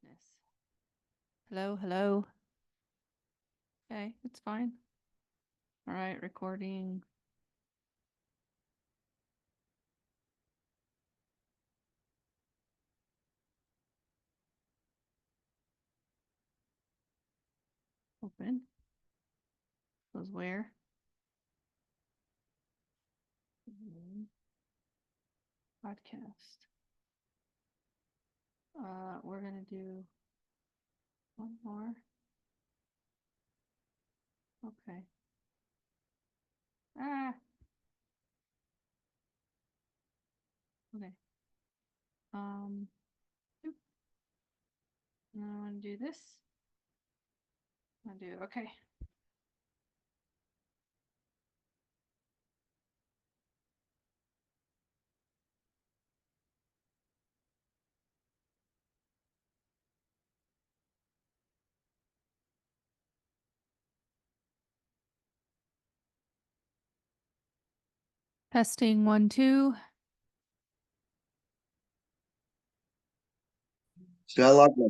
Goodness. Hello, hello. Okay, it's fine. All right, recording. Open. Goes where? Podcast. We're gonna do one more. Okay. Ah, okay. Um, oop. Now I want to do this. I do. Okay. Testing 1, 2. Should I lock my?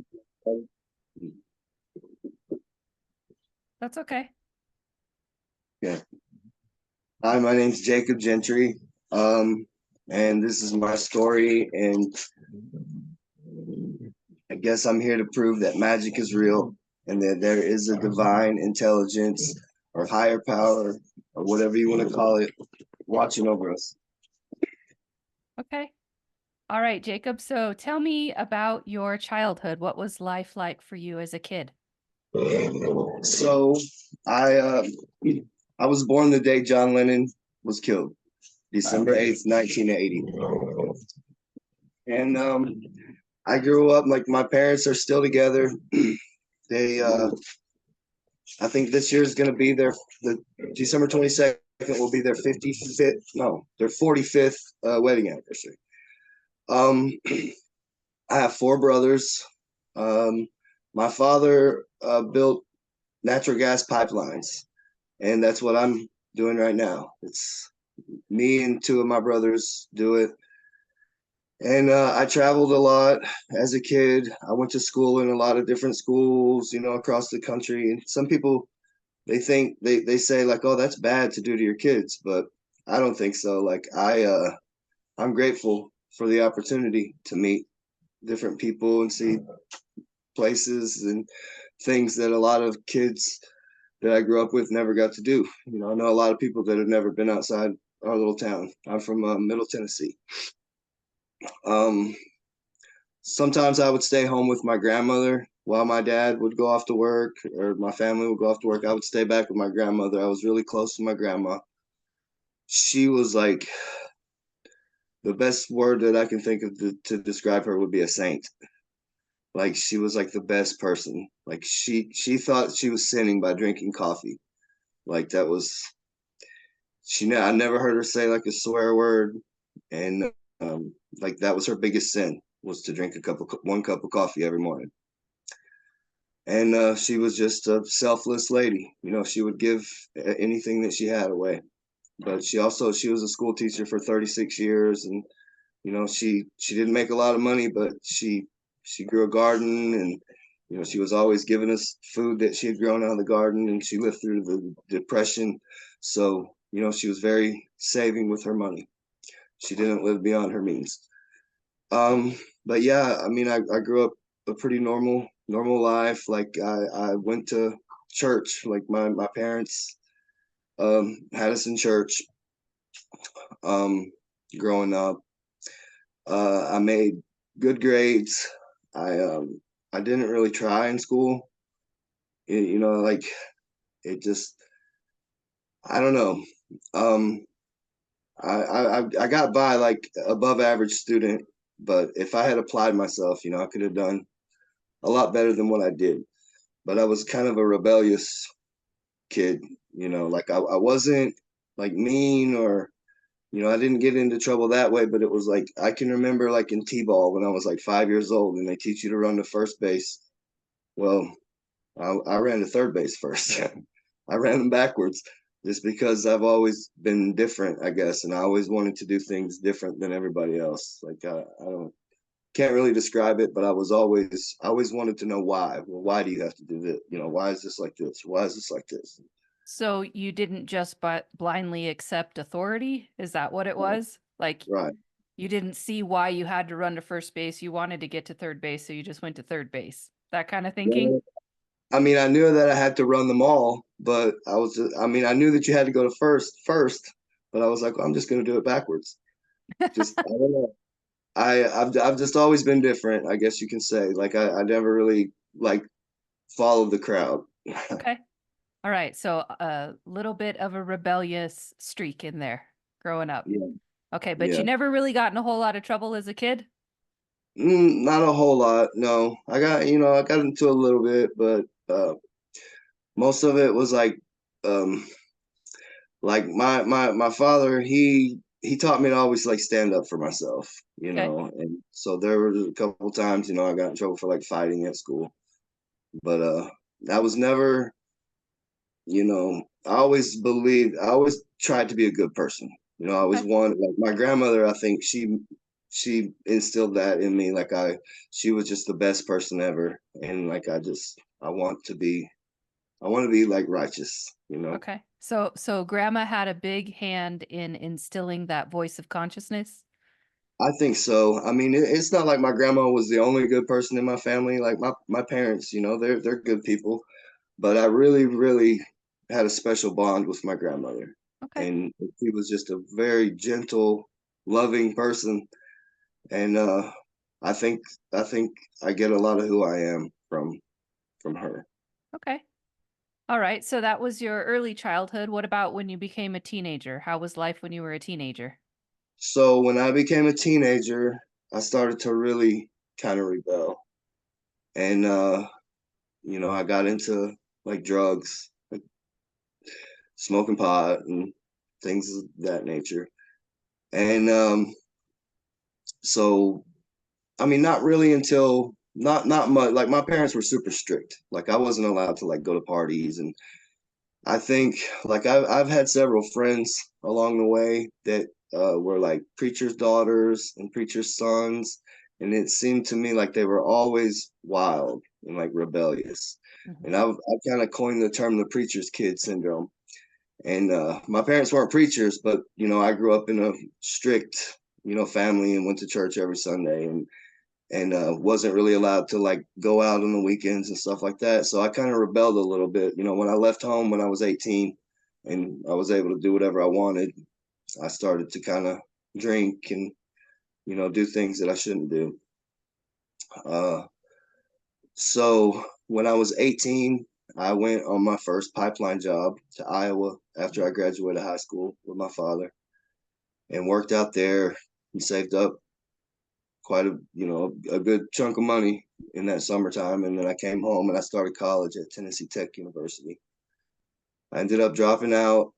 That's okay. Yeah. Hi, my name's Jacob Gentry. And this is my story. And I guess I'm here to prove that magic is real and that there is a divine intelligence or higher power or whatever you want to call it watching over us. Okay. All right, Jacob. So tell me about your childhood. What was life like for you as a kid? So I uh, I was born the day John Lennon was killed, December 8th, 1980. And I grew up like my parents are still together. They I think this year is going to be the December 22nd will be their 55th, no, their 45th wedding anniversary. Um, I have four brothers. My father built natural gas pipelines, and that's what I'm doing right now. It's me and two of my brothers do it. And I traveled a lot as a kid. I went to school in a lot of different schools, across the country. And some people they say like, oh, that's bad to do to your kids, but I don't think so. Like I'm grateful for the opportunity to meet different people and see places and things that a lot of kids that I grew up with never got to do. I know a lot of people that have never been outside our little town. I'm from Middle Tennessee. Um, Sometimes I would stay home with my grandmother while my dad would go off to work or my family would go off to work. I would stay back with my grandmother. I was really close to my grandma. She was like the best word that I can think of to describe her would be a saint. Like she was like the best person. Like she thought she was sinning by drinking coffee. Like that was I never heard her say like a swear word, and like that was her biggest sin was to drink 1 cup of coffee every morning. And she was just a selfless lady. She would give anything that she had away. But she was a school teacher for 36 years, and she didn't make a lot of money, but she grew a garden, and she was always giving us food that she had grown out of the garden, and she lived through the depression. So she was very saving with her money. She didn't live beyond her means. But yeah, I mean, I grew up a pretty normal life. Like I went to church. Like my parents had us in church um, growing up. I made good grades. I um, I didn't really try in school. Like it just I don't know. Um, I got by like above average student, but if I had applied myself, I could have done a lot better than what I did. But I was kind of a rebellious kid, like I wasn't like mean or I didn't get into trouble that way, but it was like I can remember like in T-ball when I was like 5 years old and they teach you to run to first base. Well, I ran to third base first. I ran them backwards just because I've always been different, I guess, and I always wanted to do things different than everybody else. Like I don't. can't really describe it, but I always wanted to know why. Well, why do you have to do this? You know, why is this like this? Why is this like this? So you didn't just but blindly accept authority? Is that what it Right. was? Like Right. you didn't see why you had to run to first base. You wanted to get to third base, so you just went to third base. That kind of thinking? Yeah. I mean, I knew that I had to run them all, but I mean, I knew that you had to go to first, but I was like, well, I'm just going to do it backwards. Just, I don't know. I've just always been different, I guess you can say. Like, I never really like followed the crowd. Okay. All right. So a little bit of a rebellious streak in there growing up. Yeah. Okay. But Yeah. you never really got in a whole lot of trouble as a kid? Not a whole lot. No, I got into a little bit, but most of it was like my father, he taught me to always like stand up for myself, Okay. and so there were a couple times, I got in trouble for like fighting at school, but that was never, I always tried to be a good person. I always Okay. wanted, like my grandmother, I think she instilled that in me. She was just the best person ever, and like I want to be like righteous. Okay. So grandma had a big hand in instilling that voice of consciousness. I think so. I mean, it's not like my grandma was the only good person in my family. Like my parents, they're good people, but I really, really had a special bond with my grandmother, Okay. and she was just a very gentle, loving person, and I think I think I get a lot of who I am from her. Okay. All right. So that was your early childhood. What about when you became a teenager? How was life when you were a teenager? So when I became a teenager, I started to really kind of rebel, and I got into like drugs, like smoking pot and things of that nature. And so, I mean, not really until not much. Like my parents were super strict. Like I wasn't allowed to like go to parties, and I think like I've had several friends along the way that were like preachers' daughters and preachers' sons, and it seemed to me like they were always wild and like rebellious. Hmm. And I kind of coined the term the preacher's kid syndrome. And my parents weren't preachers, but I grew up in a strict family and went to church every Sunday, and wasn't really allowed to like go out on the weekends and stuff like that. So I kind of rebelled a little bit. When I left home when I was 18 and I was able to do whatever I wanted, I started to kind of drink and do things that I shouldn't do. Uh, so when I was 18, I went on my first pipeline job to Iowa after I graduated high school with my father and worked out there and saved up quite a good chunk of money in that summertime. And then I came home and I started college at Tennessee Tech University. I ended up dropping out.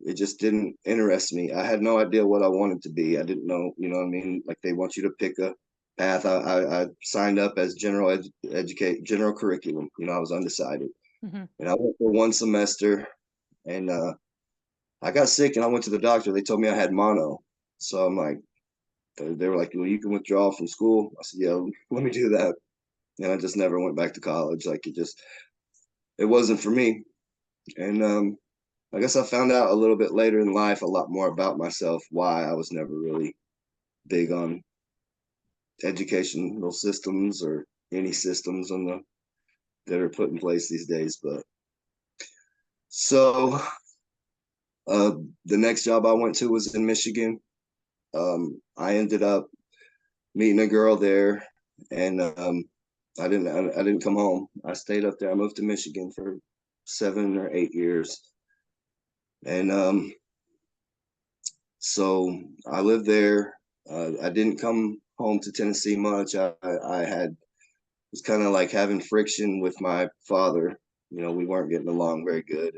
It just didn't interest me. I had no idea what I wanted to be. I didn't know, what I mean? Like they want you to pick a path. I signed up as educate general curriculum. I was undecided, Hmm. and I went for one semester, and I got sick, and I went to the doctor. They told me I had mono, so I'm like, they were like, well, you can withdraw from school. I said, yeah, let me do that. And I just never went back to college. Like it wasn't for me. And I guess I found out a little bit later in life a lot more about myself, why I was never really big on educational systems or any systems that are put in place these days. But so uh, the next job I went to was in Michigan. I ended up meeting a girl there, and I didn't come home. I stayed up there. I moved to Michigan for 7 or 8 years, and so I lived there. I didn't come home to Tennessee much. I had was kind of like having friction with my father. We weren't getting along very good,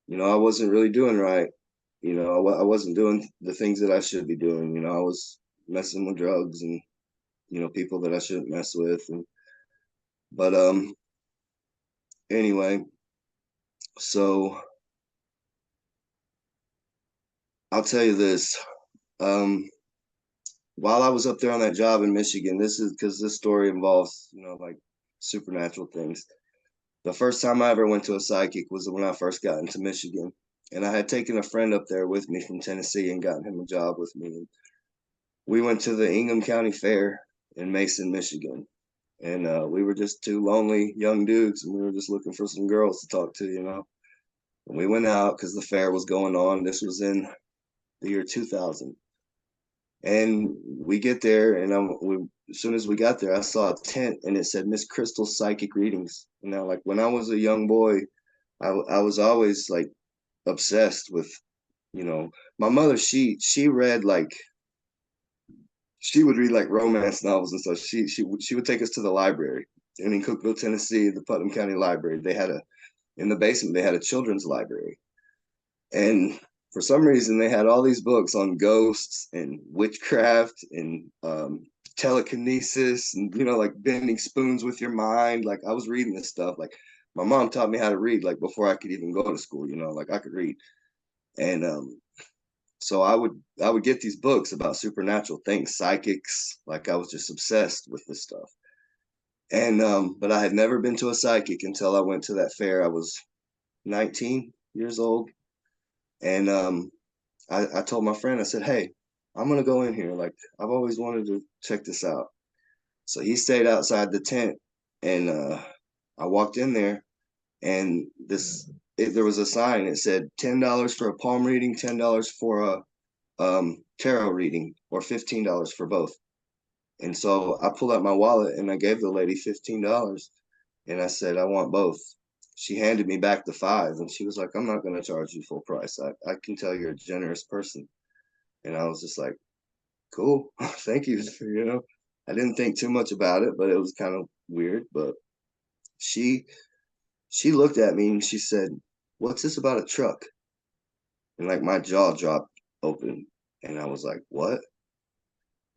and I wasn't really doing right. I wasn't doing the things that I should be doing. I was messing with drugs and people that I shouldn't mess with, and but anyway, so I'll tell you this. Um, while I was up there on that job in Michigan, this is because this story involves, like supernatural things. The first time I ever went to a psychic was when I first got into Michigan. And I had taken a friend up there with me from Tennessee and gotten him a job with me. And we went to the Ingham County Fair in Mason, Michigan. And we were just two lonely young dudes, and we were just looking for some girls to talk to. And we went out because the fair was going on. This was in the year 2000. And we get there, and as soon as we got there, I saw a tent, and it said Miss Crystal's Psychic Readings. And now, like when I was a young boy, I was always like obsessed with, you know, my mother. She read like she would read like romance novels and stuff. She would take us to the library, and in Cookeville, Tennessee, the Putnam County Library, they had a in the basement they had a children's library. And for some reason, they had all these books on ghosts and witchcraft and telekinesis and, like bending spoons with your mind. Like I was reading this stuff. Like my mom taught me how to read, like before I could even go to school, like I could read. And so I would get these books about supernatural things, psychics. Like I was just obsessed with this stuff. And but I had never been to a psychic until I went to that fair. I was 19 years old. And I told my friend, I said, hey, I'm gonna go in here. Like I've always wanted to check this out. So he stayed outside the tent, and I walked in there, and there was a sign. It said $10 for a palm reading, $10 for a tarot reading, or $15 for both. And so I pulled out my wallet and I gave the lady $15, and I said, I want both. She handed me back the five, and she was like, I'm not going to charge you full price. I can tell you're a generous person. And I was just like, cool, thank you. I didn't think too much about it, but it was kind of weird. But she she looked at me and she said, what's this about a truck? And like my jaw dropped open, and I was like, what?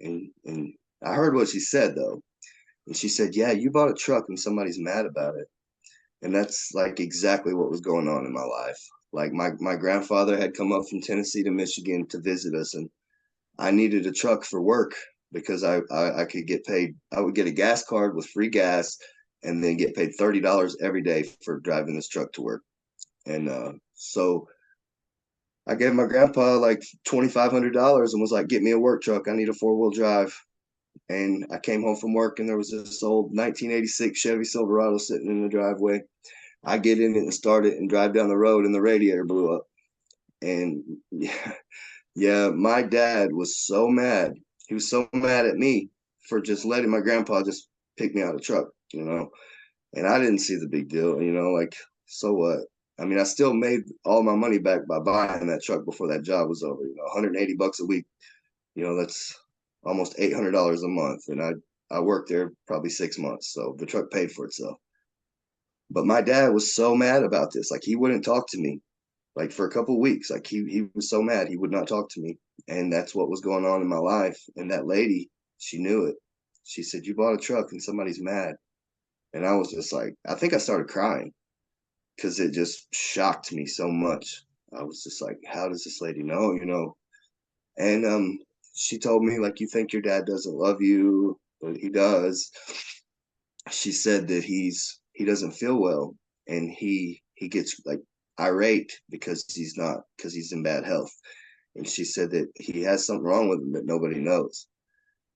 And I heard what she said though. And she said, yeah, you bought a truck and somebody's mad about it. And that's like exactly what was going on in my life. Like my grandfather had come up from Tennessee to Michigan to visit us, and I needed a truck for work because I could get paid. I would get a gas card with free gas, and then get paid $30 every day for driving this truck to work. And so I gave my grandpa like $2,500 and was like, "Get me a work truck. I need a 4-wheel drive." And I came home from work, and there was this old 1986 Chevy Silverado sitting in the driveway. I get in it and start it and drive down the road, and the radiator blew up. And yeah, yeah, my dad was so mad. He was so mad at me for just letting my grandpa just pick me out of the truck. And I didn't see the big deal, like, so what? I mean, I still made all my money back by buying that truck before that job was over, 180 bucks a week. That's almost $800 a month. And I worked there probably 6 months. So the truck paid for itself. But my dad was so mad about this. Like he wouldn't talk to me like for a couple of weeks. Like he was so mad he would not talk to me. And that's what was going on in my life. And that lady, she knew it. She said, you bought a truck and somebody's mad. And I was just like, I think I started crying because it just shocked me so much. I was just like, how does this lady know? And she told me, like, you think your dad doesn't love you, but he does. She said that he doesn't feel well, and he gets like irate because he's in bad health. And she said that he has something wrong with him that nobody knows.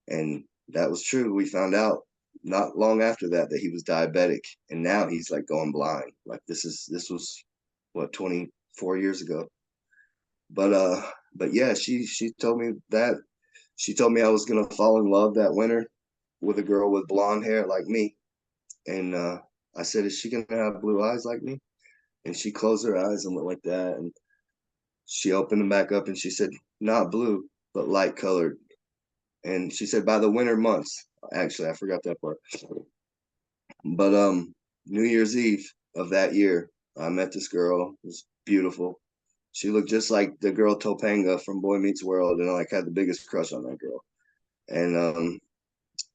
And that was true. We found out not long after that he was diabetic, and now he's like going blind. Like this was what, 24 years ago. But yeah, she told me that. She told me I was gonna fall in love that winter with a girl with blonde hair like me. And I said, is she gonna have blue eyes like me? And she closed her eyes and went like that. And she opened them back up and she said, not blue, but light colored. And she said, by the winter months. Actually, I forgot that part. But New Year's Eve of that year, I met this girl. It was beautiful. She looked just like the girl Topanga from Boy Meets World, and I like had the biggest crush on that girl. And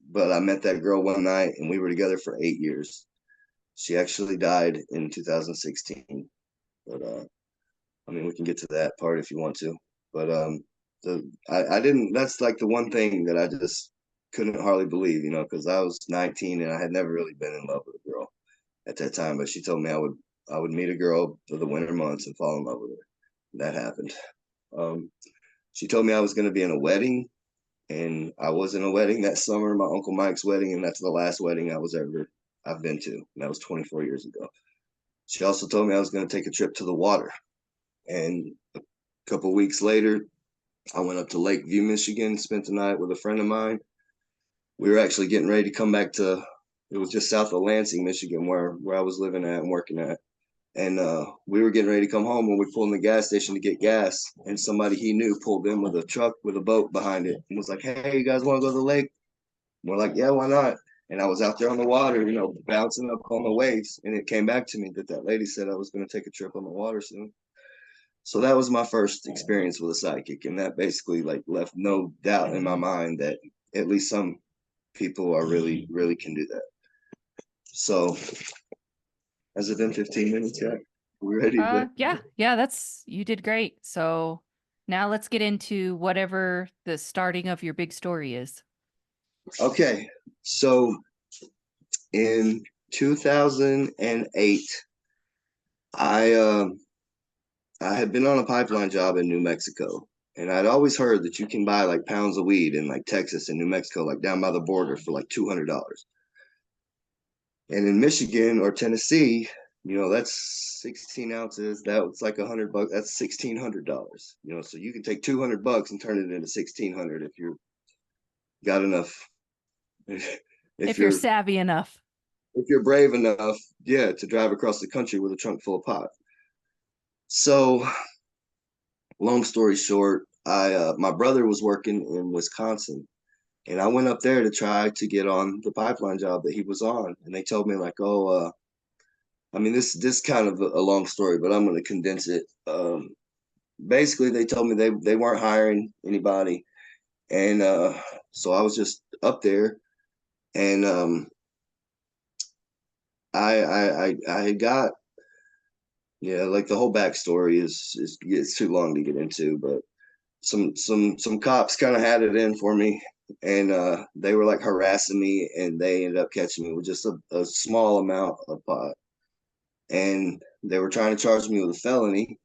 but I met that girl one night, and we were together for 8 years. She actually died in 2016. But I mean, we can get to that part if you want to. But I didn't. That's like the one thing that I just couldn't hardly believe, because I was 19 and I had never really been in love with a girl at that time. But she told me I would meet a girl for the winter months and fall in love with her. That happened. Um, she told me I was going to be in a wedding, and I was in a wedding that summer, my Uncle Mike's wedding, and that's the last wedding I've been to. And that was 24 years ago. She also told me I was going to take a trip to the water, and a couple of weeks later, I went up to Lakeview, Michigan, spent the night with a friend of mine. We were actually getting ready to come back to. It was just south of Lansing, Michigan, where I was living at and working at. And we were getting ready to come home, and we pulled in the gas station to get gas. And somebody he knew pulled in with a truck with a boat behind it and was like, "Hey, you guys want to go to the lake?" And we're like, "Yeah, why not?" And I was out there on the water, bouncing up on the waves. And it came back to me that lady said I was going to take a trip on the water soon. So that was my first experience with a sidekick, and that basically like left no doubt in my mind that at least some people are really can do that. So has it been 15 minutes yet? We ready to? Yeah, yeah, you did great. So now let's get into whatever the starting of your big story is. Okay, so in 2008, I I had been on a pipeline job in New Mexico, and I'd always heard that you can buy like pounds of weed in like Texas and New Mexico, like down by the border for like $200. And in Michigan or Tennessee, that's 16 ounces. That's like $100. That's $1,600. So you can take $200 and turn it into 1,600 if you're got enough. If If you're you're savvy enough. if you're brave enough, yeah, to drive across the country with a trunk full of pot. So, long story short, I my brother was working in Wisconsin, and I went up there to try to get on the pipeline job that he was on, and they told me like, oh, I mean, this kind of a long story, but I'm going to condense it. Basically, they told me they weren't hiring anybody, and so I was just up there, and I had got, yeah, like the whole backstory is it's too long to get into, but some cops kind of had it in for me, and they were like harassing me, and they ended up catching me with just a small amount of pot, and they were trying to charge me with a felony.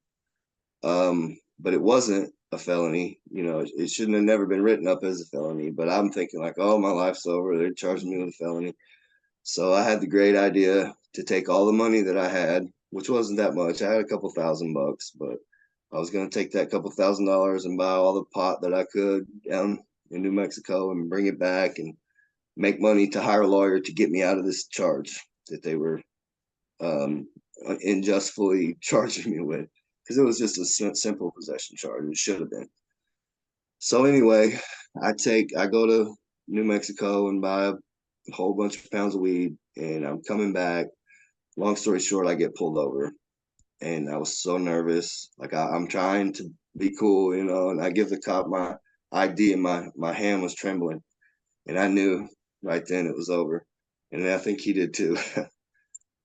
But it wasn't a felony. It shouldn't have never been written up as a felony. But I'm thinking like, oh, my life's over. They're charging me with a felony. So I had the great idea to take all the money that I had, which wasn't that much. I had a couple $1,000, but I was going to take that couple $1,000 and buy all the pot that I could down in New Mexico and bring it back and make money to hire a lawyer to get me out of this charge that they were um, unjustly charging me with, because it was just a simple possession charge. It should have been. So anyway, I go to New Mexico and buy a whole bunch of pounds of weed, and I'm coming back. Long story short, I get pulled over, and I was so nervous. Like I'm trying to be cool, and I give the cop my ID, and my hand was trembling, and I knew right then it was over, and I think he did too.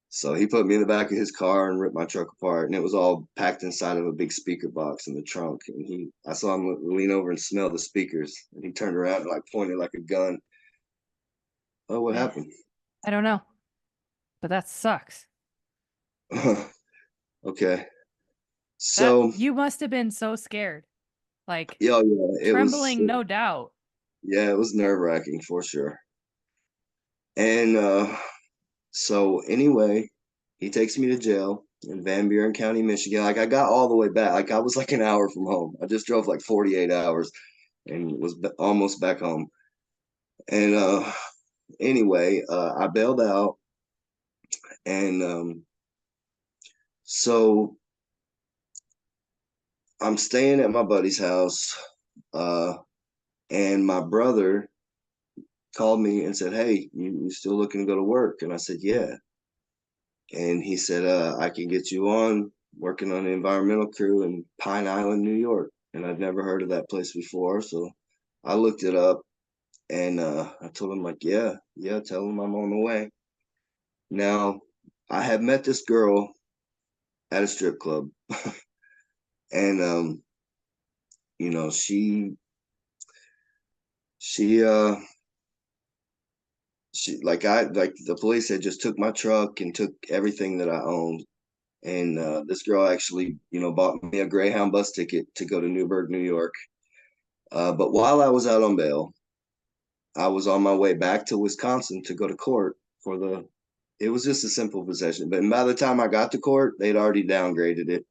So he put me in the back of his car and ripped my truck apart, and it was all packed inside of a big speaker box in the trunk. And I saw him lean over and smell the speakers, and he turned around and like pointed like a gun. Oh, what Man, happened? I don't know, but that sucks. Okay, That so you must have been so scared. Like yeah, yeah, trembling, no doubt. it was nerve wracking for sure. And so anyway, he takes me to jail in Van Buren County, Michigan. Like I got all the way back. Like I was like an hour from home. I just drove like 48 hours and was almost back home. And anyway, I bailed out, and so I'm staying at my buddy's house, uh, and my brother called me and said, "Hey, you still looking to go to work?" And I said, "Yeah." And he said, "I can get you on working on the environmental crew in Pine Island, New York." And I'd never heard of that place before, so I looked it up, and I told him like, "Yeah, yeah, tell him I'm on the way." Now, I had met this girl at a strip club, and You know, she she like the police had just took my truck and took everything that I owned. And this girl actually, you know, bought me a Greyhound bus ticket to go to Newburgh, New York. But while I was out on bail, I was on my way back to Wisconsin to go to court for the. It was just a simple possession, but by the time I got to court, they'd already downgraded it.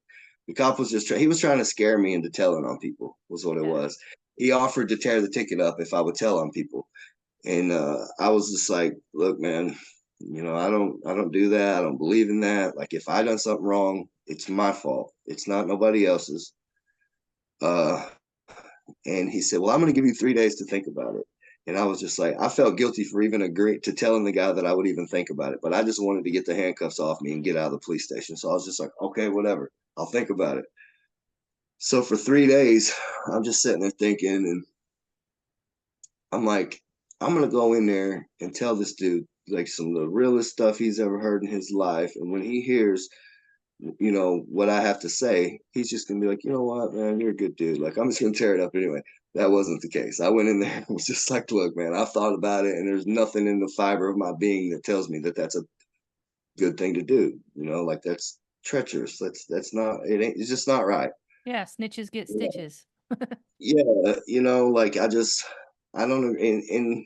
The cop was he was trying to scare me into telling on people, was what it Yeah. was. He offered to tear the ticket up if I would tell on people, and I was just like, look, man, you know, I don't do that. I don't believe in that. Like, if I done something wrong, it's my fault. It's not nobody else's. Uh, and he said, well, I'm going to give you 3 days to think about it. And I was just like, I felt guilty for even agreeing to telling the guy that I would even think about it. But I just wanted to get the handcuffs off me and get out of the police station. So I was just like, okay, whatever. I'll think about it. So for 3 days, I'm just sitting there thinking, and I'm like, I'm going to go in there and tell this dude like some of the realest stuff he's ever heard in his life. And when he hears, you know, what I have to say, he's just gonna be like, you know what, man, you're a good dude. Like, I'm just gonna tear it up anyway. That wasn't the case. I went in there and was just like, look, man, I've thought about it, and there's nothing in the fiber of my being that tells me that that's a good thing to do. You know, like, that's treacherous. That's not. It ain't. It's just not right. Yeah. Snitches get stitches. Yeah, you know, like, I don't know. And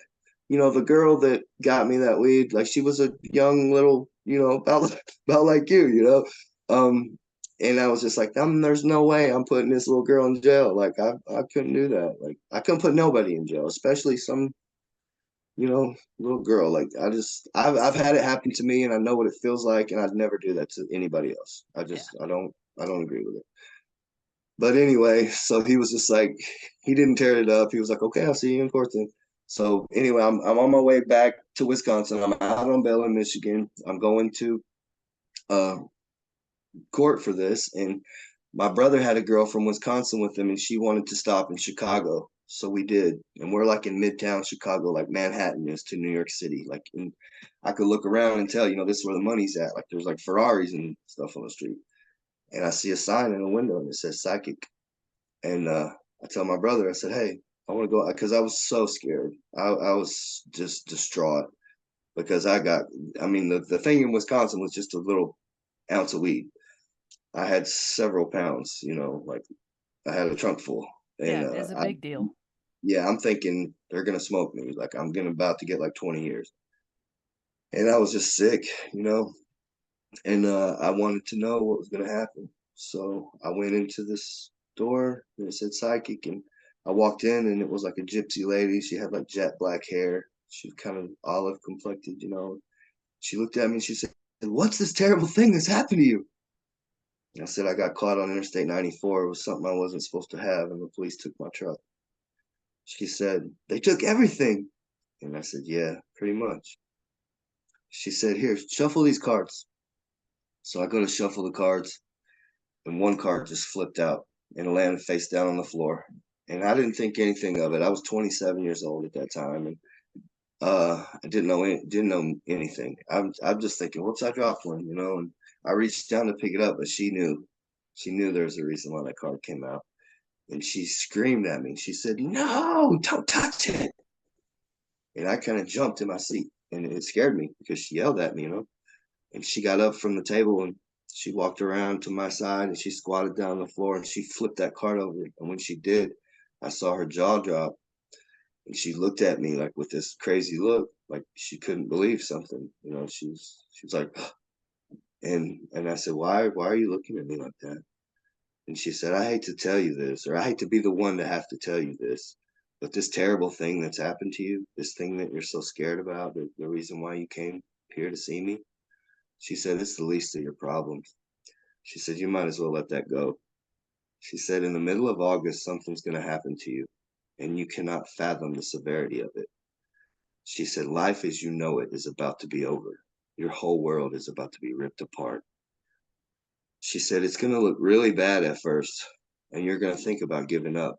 you know, the girl that got me that weed, like, she was a young little, you know, about like you know. And I was just like, there's no way I'm putting this little girl in jail. Like, I couldn't do that. Like, I couldn't put nobody in jail, especially some, you know, little girl. Like, I've had it happen to me, and I know what it feels like, and I'd never do that to anybody else. Yeah. I don't agree with it. But anyway, so he was just like, he didn't tear it up. He was like, okay, I'll see you in court then. So anyway, I'm on my way back to Wisconsin. I'm out on bail in Michigan. I'm going to uh, court for this, and my brother had a girl from Wisconsin with him, and she wanted to stop in Chicago. So we did, and we're like in Midtown Chicago, like Manhattan is to New York City. Like, and I could look around and tell, you know, this is where the money's at. Like, there's like Ferraris and stuff on the street, and I see a sign in the window and it says psychic. And I tell my brother, I said, hey, I want to go, because I was so scared. I was just distraught because I mean, the thing in Wisconsin was just a little ounce of weed. I had several pounds, you know, like, I had a trunk full. And Yeah. It's a big deal. yeah, I'm thinking they're going to smoke me. Like, I'm going to about to get like 20 years. And I was just sick, you know, and I wanted to know what was going to happen. So I went into this door and it said psychic, and I walked in and it was like a gypsy lady. She had like jet black hair. She was kind of olive complected, you know. She looked at me and she said, "What's this terrible thing that's happened to you?" And I said, "I got caught on Interstate 94. It was something I wasn't supposed to have, and the police took my truck." She said, "They took everything." And I said, "Yeah, pretty much." She said, "Here, shuffle these cards." So I go to shuffle the cards, and one card just flipped out and landed face down on the floor. And I didn't think anything of it. I was 27 years old at that time, and I didn't know anything. I'm just thinking, whoops, I dropped one, you know. And I reached down to pick it up, but she knew there was a reason why that card came out, and she screamed at me. She said, "No, don't touch it!" And I kind of jumped in my seat, and it scared me because she yelled at me, you know. And she got up from the table and she walked around to my side and she squatted down on the floor and she flipped that card over. And when she did, I saw her jaw drop and she looked at me like with this crazy look, like she couldn't believe something. You know, she was like, and I said, why are you looking at me like that? And she said, I hate to tell you this, or I hate to be the one to have to tell you this, but this terrible thing that's happened to you, this thing that you're so scared about, the reason why you came here to see me, she said, it's the least of your problems. She said, you might as well let that go. She said, in the middle of August, something's going to happen to you, and you cannot fathom the severity of it. She said, life as you know it is about to be over. Your whole world is about to be ripped apart. She said, it's going to look really bad at first, and you're going to think about giving up,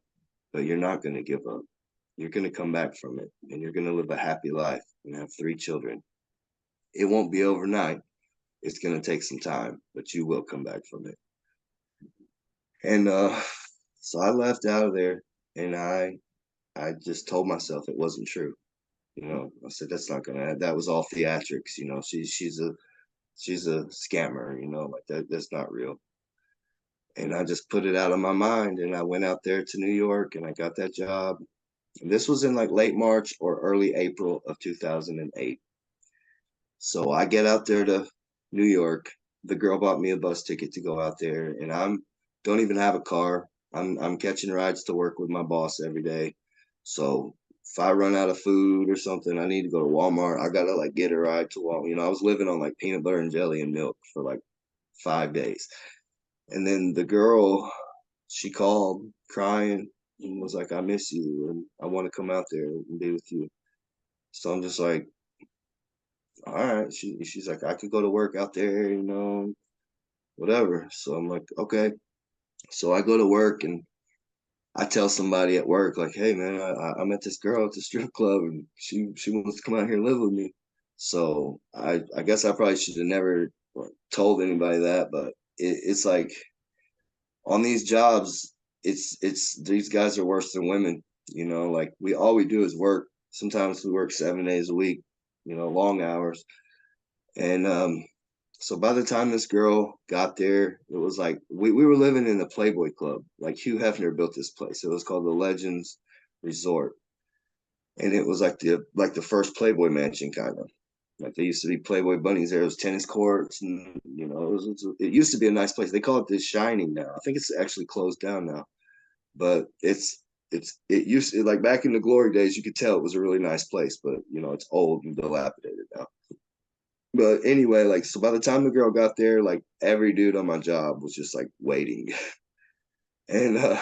but you're not going to give up. You're going to come back from it, and you're going to live a happy life and have 3 children. It won't be overnight. It's going to take some time, but you will come back from it. And So I left out of there, and I just told myself it wasn't true. I said that's not gonna. That was all theatrics. She's a scammer. Like that's not real. And I just put it out of my mind, and I went out there to New York, and I got that job. And this was in like late March or early April of 2008. So I get out there to New York. The girl bought me a bus ticket to go out there, and I'm don't even have a car. I'm catching rides to work with my boss every day. So if I run out of food or something, I need to go to Walmart. I gotta like get a ride to Walmart. I was living on like peanut butter and jelly and milk for like 5 days. And then the girl, she called crying and was like, I miss you and I want to come out there and be with you. So I'm just like, all right. She's like, I could go to work out there, whatever. So I'm like, okay. So I go to work and I tell somebody at work, like, hey man, I met this girl at the strip club and she wants to come out here and live with me. So I guess I probably should have never told anybody that, but it's like on these jobs, it's these guys are worse than women. Like we do is work. Sometimes we work 7 days a week, long hours. And so by the time this girl got there, it was like we were living in the Playboy Club. Like Hugh Hefner built this place. It was called the Legends Resort. And it was like the first Playboy mansion kind of. Like there used to be Playboy bunnies there. It was tennis courts, and it used to be a nice place. They call it the Shining now. I think it's actually closed down now, but it used to, like back in the glory days. You could tell it was a really nice place, but it's old and dilapidated now. But anyway, like so by the time the girl got there, like every dude on my job was just like waiting, and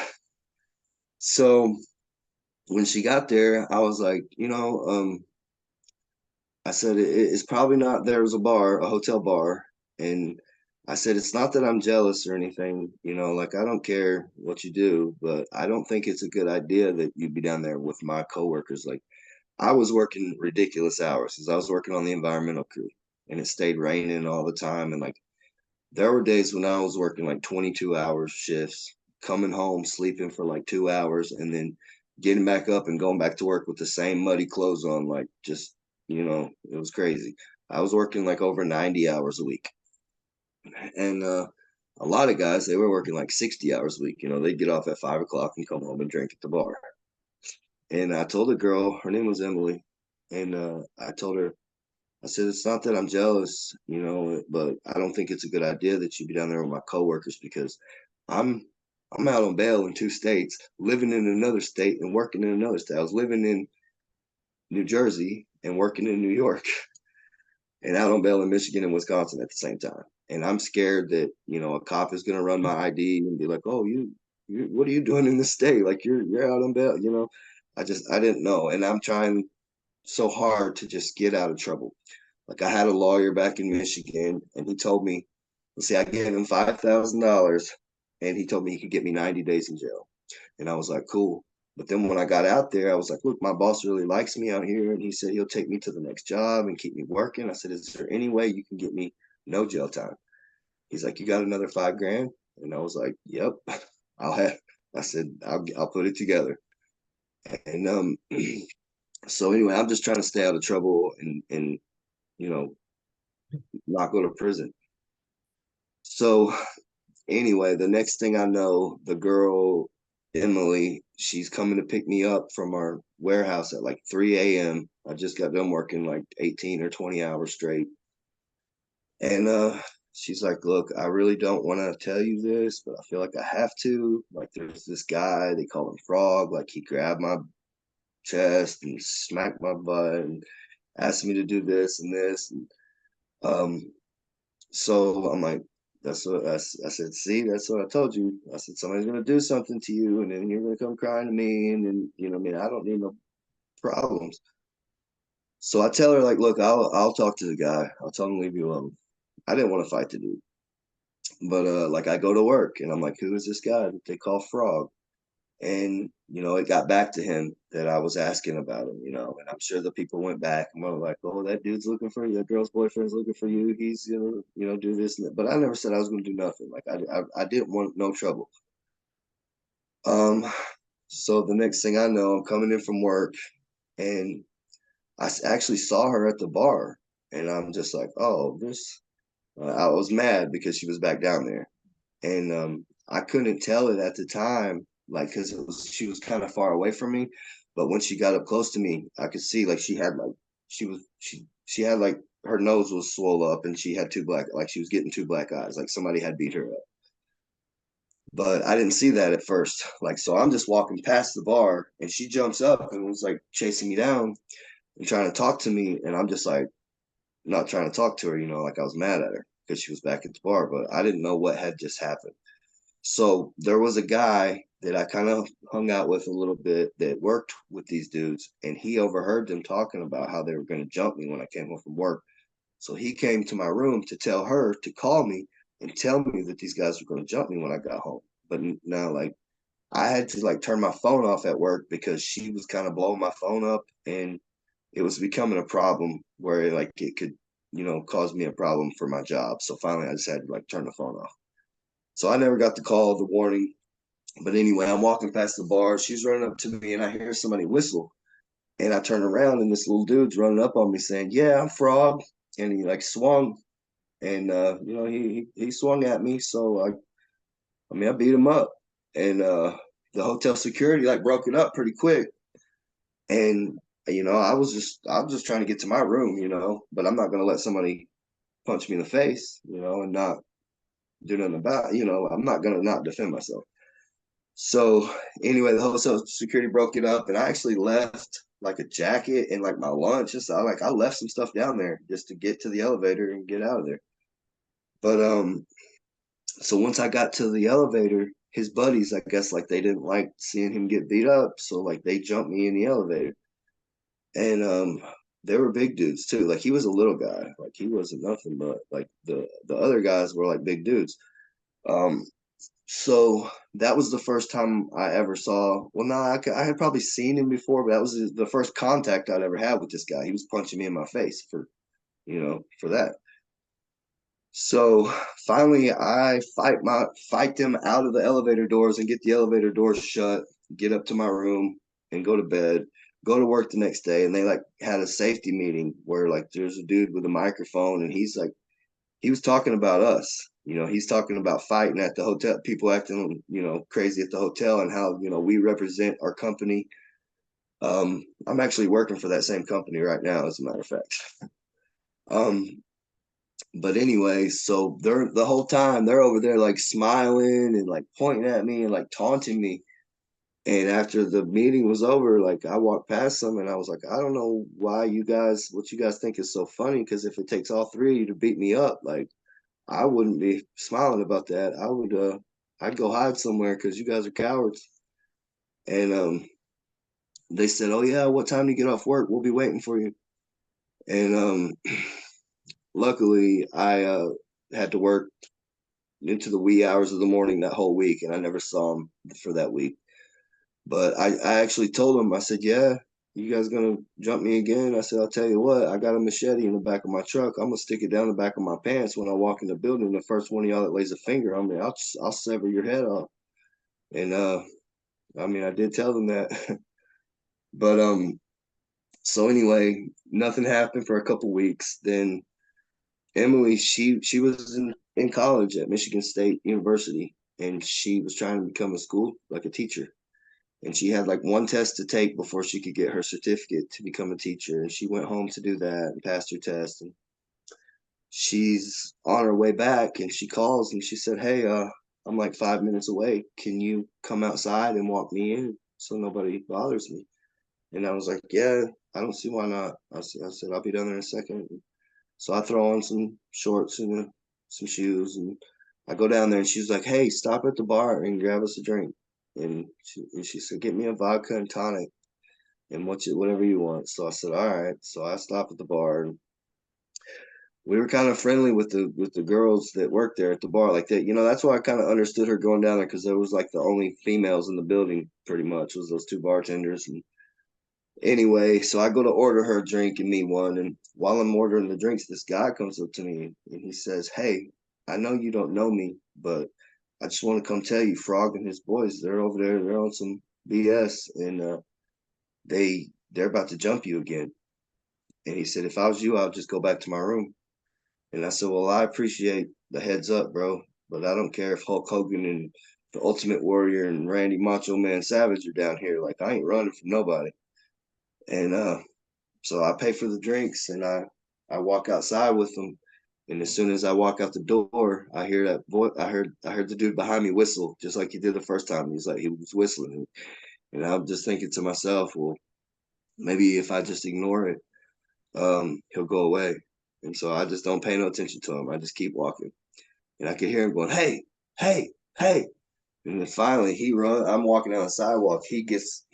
so when she got there, I was like, I said it's probably not. There was a hotel bar, and I said it's not that I'm jealous or anything. Like I don't care what you do, but I don't think it's a good idea that you'd be down there with my coworkers. Like I was working ridiculous hours because I was working on the environmental crew, and it stayed raining all the time, and like there were days when I was working like 22 hours shifts, coming home, sleeping for like 2 hours, and then getting back up and going back to work with the same muddy clothes on. Like, just, it was crazy. I was working like over 90 hours a week. And a lot of guys, they were working like 60 hours a week. They'd get off at 5 o'clock and come home and drink at the bar. And I told a girl, her name was Emily, and I told her, I said, it's not that I'm jealous, but I don't think it's a good idea that you be down there with my coworkers because I'm I'm out on bail in 2 states, living in another state and working in another state. I was living in New Jersey and working in New York and out on bail in Michigan and Wisconsin at the same time. And I'm scared that, a cop is gonna run my ID and be like, oh, you what are you doing in this state? Like you're out on bail. I didn't know. And I'm trying so hard to just get out of trouble. Like I had a lawyer back in Michigan, and he told me, let's see, I gave him $5,000, and he told me he could get me 90 days in jail. And I was like, cool. But then when I got out there, I was like, look, my boss really likes me out here, and he said he'll take me to the next job and keep me working. I said, is there any way you can get me no jail time? He's like, you got another 5 grand? And I was like, yep, I'll have. I said, I'll put it together. And so anyway, I'm just trying to stay out of trouble and you know not go to prison. So anyway, the next thing I know, the girl Emily, she's coming to pick me up from our warehouse at like 3 a.m. I just got done working like 18 or 20 hours straight. And she's like, look, I really don't want to tell you this, but I feel like I have to. Like there's this guy, they call him Frog, like he grabbed my chest and smacked my butt and asked me to do this and this. And um so I'm like, that's what I said. See, that's what I told you. I said somebody's gonna do something to you, and then you're gonna come crying to me, and then I mean, I don't need no problems. So I tell her like, look, I'll talk to the guy. I'll tell him to leave you alone. I didn't want to fight the dude, but like I go to work, and I'm like, who is this guy that they call Frog? And it got back to him that I was asking about him, and I'm sure the people went back and were like, oh, that dude's looking for you, that girl's boyfriend's looking for you, he's do this and that. But I never said I was going to do nothing. Like I didn't want no trouble. Um, so the next thing I know, I'm coming in from work, and actually saw her at the bar, and I'm just like, oh, this. I was mad because she was back down there, and I couldn't tell it at the time, like, because she was kind of far away from me. But when she got up close to me, I could see like she had like her nose was swole up, and she had like she was getting two black eyes, like somebody had beat her up. But I didn't see that at first. Like, so I'm just walking past the bar, and she jumps up and was like chasing me down and trying to talk to me, and I'm just like not trying to talk to her, like I was mad at her because she was back at the bar, but I didn't know what had just happened. So there was a guy that I kind of hung out with a little bit that worked with these dudes, and he overheard them talking about how they were going to jump me when I came home from work. So he came to my room to tell her to call me and tell me that these guys were going to jump me when I got home. But now, like, I had to like turn my phone off at work because she was kind of blowing my phone up, and it was becoming a problem where like it could, cause me a problem for my job. So finally, I just had to like turn the phone off. So I never got the call, the warning. But anyway, I'm walking past the bar. She's running up to me, and I hear somebody whistle. And I turn around, and this little dude's running up on me saying, "Yeah, I'm Frog." And he like swung, and he swung at me. So I beat him up, and the hotel security like broke it up pretty quick. And I was just trying to get to my room, but I'm not gonna let somebody punch me in the face, and not do nothing about it. I'm not gonna not defend myself. So anyway, the hotel security broke it up, and I actually left like a jacket and like my lunch. I left some stuff down there just to get to the elevator and get out of there. But so once I got to the elevator, his buddies, I guess, like they didn't like seeing him get beat up, so like they jumped me in the elevator. And they were big dudes too. Like he was a little guy, like he wasn't nothing, but like the other guys were like big dudes. Um, so that was the first time I ever saw. Well, no, I had probably seen him before, but that was the first contact I'd ever had with this guy. He was punching me in my face for that. So finally, I fight them out of the elevator doors and get the elevator doors shut. Get up to my room and go to bed. Go to work the next day, and they like had a safety meeting where like there's a dude with a microphone, and he's like he was talking about us. He's talking about fighting at the hotel, people acting, crazy at the hotel, and how we represent our company. I'm actually working for that same company right now, as a matter of fact. Um, but anyway, so they're the whole time they're over there like smiling and like pointing at me and like taunting me. And after the meeting was over, like I walked past them and I was like, I don't know what you guys think is so funny. Because if it takes all three of you to beat me up, like I wouldn't be smiling about that. I'd go hide somewhere because you guys are cowards. And they said, oh yeah, what time do you get off work? We'll be waiting for you. And luckily, I had to work into the wee hours of the morning that whole week, and I never saw him for that week. But I actually told him, I said, yeah, you guys gonna jump me again? I said, I'll tell you what, I got a machete in the back of my truck. I'm gonna stick it down the back of my pants when I walk in the building. The first one of y'all that lays a finger on me, I'll sever your head off. And I did tell them that. But so anyway, nothing happened for a couple weeks. Then Emily, she was in college at Michigan State University, and she was trying to become a school like a teacher. And she had like one test to take before she could get her certificate to become a teacher. And she went home to do that and passed her test. And she's on her way back, and she calls and she said, "Hey, I'm like 5 minutes away. Can you come outside and walk me in so nobody bothers me?" And I was like, "Yeah, I don't see why not." I said, "I'll be down there in a second." So I throw on some shorts and some shoes, and I go down there, and she's like, "Hey, stop at the bar and grab us a drink." And she said, "Get me a vodka and tonic and whatever you want." So I said, "All right." So I stopped at the bar, and we were kind of friendly with the girls that worked there at the bar, like that. That's why I kind of understood her going down there, because there was like the only females in the building, pretty much, was those two bartenders. And anyway, so I go to order her a drink and me one. And while I'm ordering the drinks, this guy comes up to me and he says, "Hey, I know you don't know me, but I just want to come tell you, Frog and his boys, they're over there, they're on some BS, and they're about to jump you again. And he said, if I was you, I'd just go back to my room. And I said, well, I appreciate the heads up, bro, but I don't care if Hulk Hogan and the Ultimate Warrior and Randy Macho Man Savage are down here. Like, I ain't running from nobody. And so I pay for the drinks, and I walk outside with them. And as soon as I walk out the door, I hear that voice. I heard the dude behind me whistle, just like he did the first time. He was whistling, and I'm just thinking to myself, well, maybe if I just ignore it, he'll go away. And so I just don't pay no attention to him. I just keep walking, and I can hear him going, "Hey, hey, hey!" And then finally, I'm walking down the sidewalk. He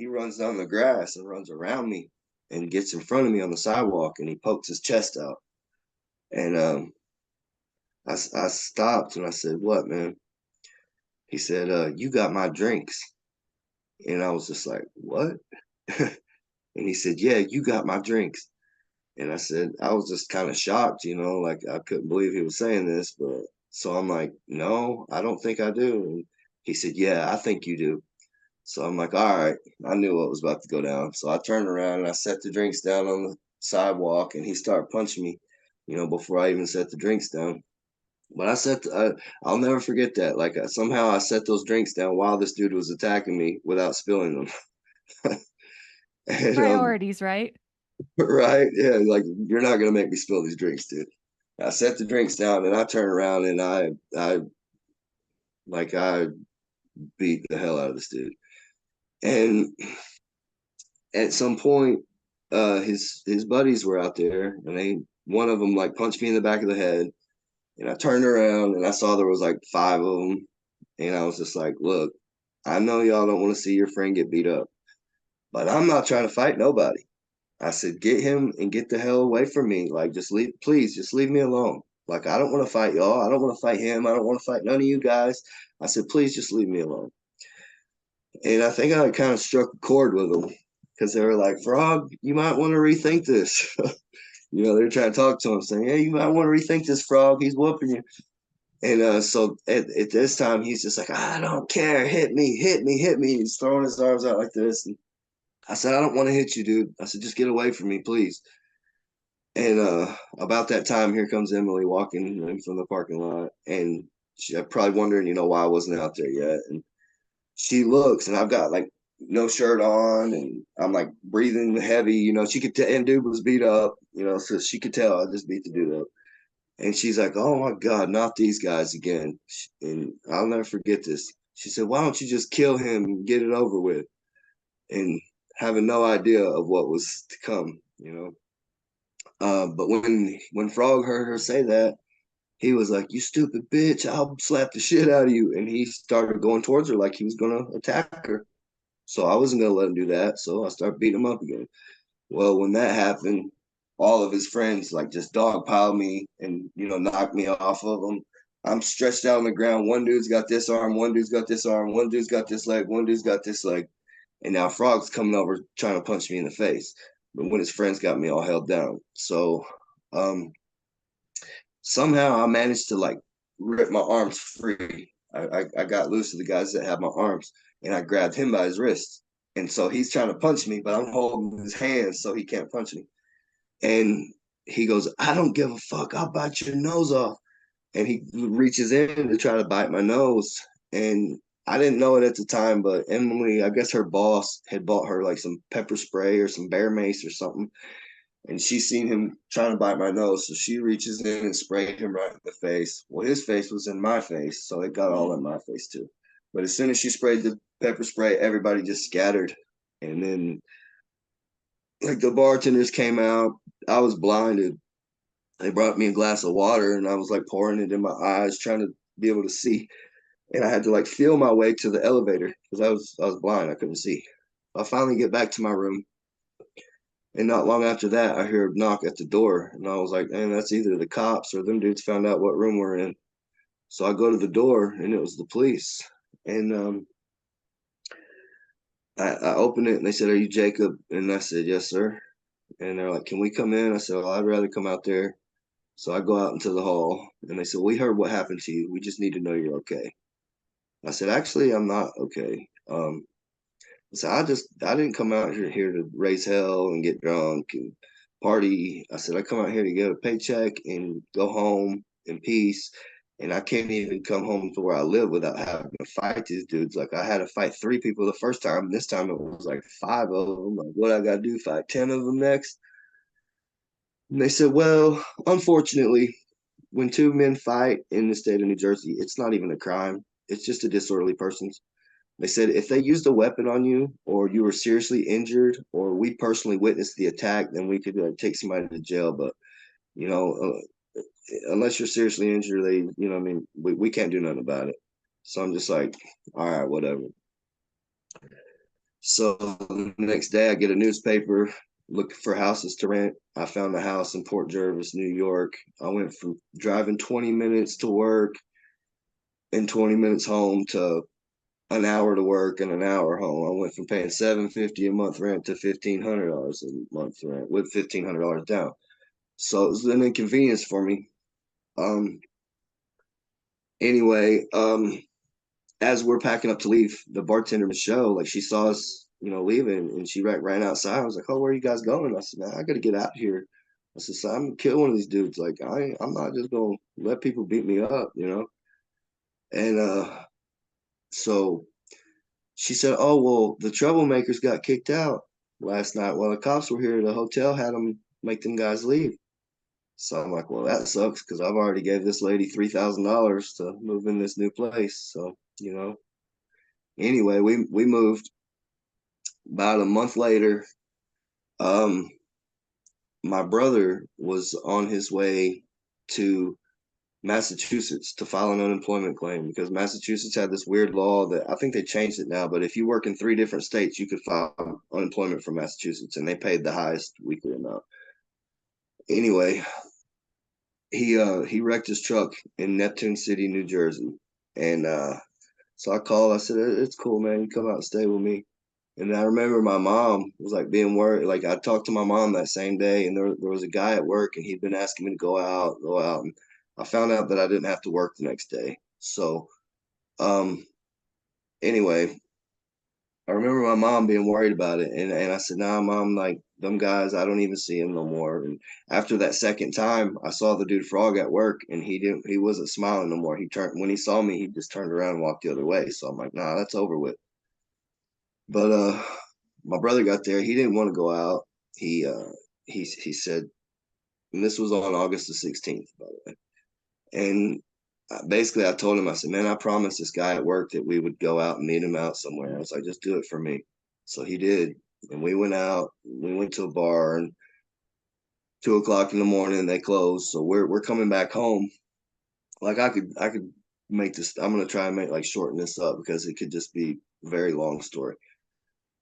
runs down the grass and runs around me, and gets in front of me on the sidewalk, and he pokes his chest out. And I stopped and I said, "What, man?" He said, "You got my drinks." And I was just like, "What?" And he said, "Yeah, you got my drinks." And I said, I was just kind of shocked, like I couldn't believe he was saying this. But so I'm like, "No, I don't think I do." And he said, "Yeah, I think you do." So I'm like, "All right." I knew what was about to go down. So I turned around and I set the drinks down on the sidewalk, and he started punching me, before I even set the drinks down. But I'll never forget that. Like, somehow I set those drinks down while this dude was attacking me without spilling them. And Priorities, right? right, yeah, like, you're not gonna make me spill these drinks, dude. I set the drinks down and I turned around and I beat the hell out of this dude. And at some point, his buddies were out there, and one of them like punched me in the back of the head, and I turned around and I saw there was like five of them, and I was just like, "Look, I know y'all don't want to see your friend get beat up, but I'm not trying to fight nobody." I said, "Get him and get the hell away from me. Like, please, just leave me alone. Like, I don't want to fight y'all. I don't want to fight him. I don't want to fight none of you guys." I said, "Please, just leave me alone." And I think I kind of struck a chord with them because they were like, "Frog, you might want to rethink this." They're trying to talk to him, saying, "Hey, you might want to rethink this, Frog. He's whooping you." And so at this time, he's just like, "I don't care. Hit me, hit me, hit me." He's throwing his arms out like this. And I said, "I don't want to hit you, dude." I said, "Just get away from me, please." And about that time, here comes Emily walking in from the parking lot. And she probably wondering, why I wasn't out there yet. And she looks, and I've got like no shirt on, and I'm like breathing heavy. She could tell, and dude was beat up, so she could tell I just beat the dude up. And she's like, "Oh my God, not these guys again." And I'll never forget this. She said, "Why don't you just kill him and get it over with?" And having no idea of what was to come. But when Frog heard her say that, he was like, "You stupid bitch, I'll slap the shit out of you." And he started going towards her like he was going to attack her. So I wasn't going to let him do that. So I started beating him up again. Well, when that happened, all of his friends like just dogpiled me and knocked me off of him. I'm stretched out on the ground. One dude's got this arm, one dude's got this arm, one dude's got this leg, one dude's got this leg, and now Frog's coming over trying to punch me in the face. But when his friends got me all held down, so um, somehow I managed to like rip my arms free. I got loose of the guys that had my arms, and I grabbed him by his wrist. And so he's trying to punch me, but I'm holding his hands so he can't punch me. And he goes, "I don't give a fuck. I'll bite your nose off." And he reaches in to try to bite my nose. And I didn't know it at the time, but Emily, I guess her boss had bought her like some pepper spray or some bear mace or something. And she seen him trying to bite my nose. So she reaches in and sprayed him right in the face. Well, his face was in my face. So it got all in my face too. But as soon as she sprayed the pepper spray, everybody just scattered. And then like the bartenders came out. I was blinded. They brought me a glass of water and I was like pouring it in my eyes, trying to be able to see. And I had to like feel my way to the elevator because I was blind. I couldn't see. I finally get back to my room. And not long after that, I hear a knock at the door. And I was like, "Man, that's either the cops or them dudes found out what room we're in." So I go to the door and it was the police. And I opened it and they said, "Are you Jacob?" And I said, "Yes, sir." And they're like, "Can we come in?" I said, "Well, I'd rather come out there." So I go out into the hall and they said, "We heard what happened to you. We just need to know you're okay." I said, actually, I'm not okay. So I didn't come out here to raise hell and get drunk and party. I said I come out here to get a paycheck and go home in peace. And I can't even come home to where I live without having to fight these dudes. Like I had to fight three people the first time. This time it was like five of them. Like what I got to do? Fight 10 of them next? And they said, well, unfortunately, when two men fight in the state of New Jersey, it's not even a crime. It's just a disorderly person. They said if they used a weapon on you or you were seriously injured or we personally witnessed the attack, then we could take somebody to jail. But, you know, unless you're seriously injured, I mean, we can't do nothing about it. So I'm just like, all right, whatever. So the next day I get a newspaper looking for houses to rent. I found a house in Port Jervis, New York. I went from driving 20 minutes to work and 20 minutes home to an hour to work and an hour home. I went from paying $750 a month rent to $1,500 a month rent with $1,500 down. So it was an inconvenience for me. Um. Anyway, as we're packing up to leave, the bartender Michelle, like she saw us, leaving, and she ran outside. I was like, "Oh, where are you guys going?" I said, "Man, I got to get out here." I said, so "I'm gonna kill one of these dudes. Like I'm not just gonna let people beat me up." And so she said, "Oh, well, the troublemakers got kicked out last night while the cops were here. The hotel had them make them guys leave." So I'm like, "Well, that sucks because I've already gave this lady $3,000 to move in this new place." So. Anyway, we moved. About a month later, um, my brother was on his way to Massachusetts to file an unemployment claim because Massachusetts had this weird law that I think they changed it now, but if you work in three different states, you could file unemployment from Massachusetts, and they paid the highest weekly amount. Anyway, he wrecked his truck in Neptune City, New Jersey, and so I called. I said, "It's cool, man. You come out and stay with me." And I remember my mom was like being worried. Like I talked to my mom that same day, and there was a guy at work, and he'd been asking me to go out, go out. And I found out that I didn't have to work the next day. So, um, anyway, I remember my mom being worried about it, and I said, "Nah, mom, like them guys, I don't even see them no more." And after that second time, I saw the dude Frog at work, and he wasn't smiling no more. He turned when he saw me, he just turned around and walked the other way. So I'm like, "Nah, that's over with." But my brother got there. He didn't want to go out. He uh he said, and this was on August the 16th, by the way. And basically, I told him, I said, "Man, I promised this guy at work that we would go out and meet him out somewhere." I was like, "Just do it for me." So he did, and we went out. We went to a bar, and 2 o'clock in the morning they closed. So we're coming back home. Like I could make this. I'm gonna try and make like shorten this up because it could just be a very long story.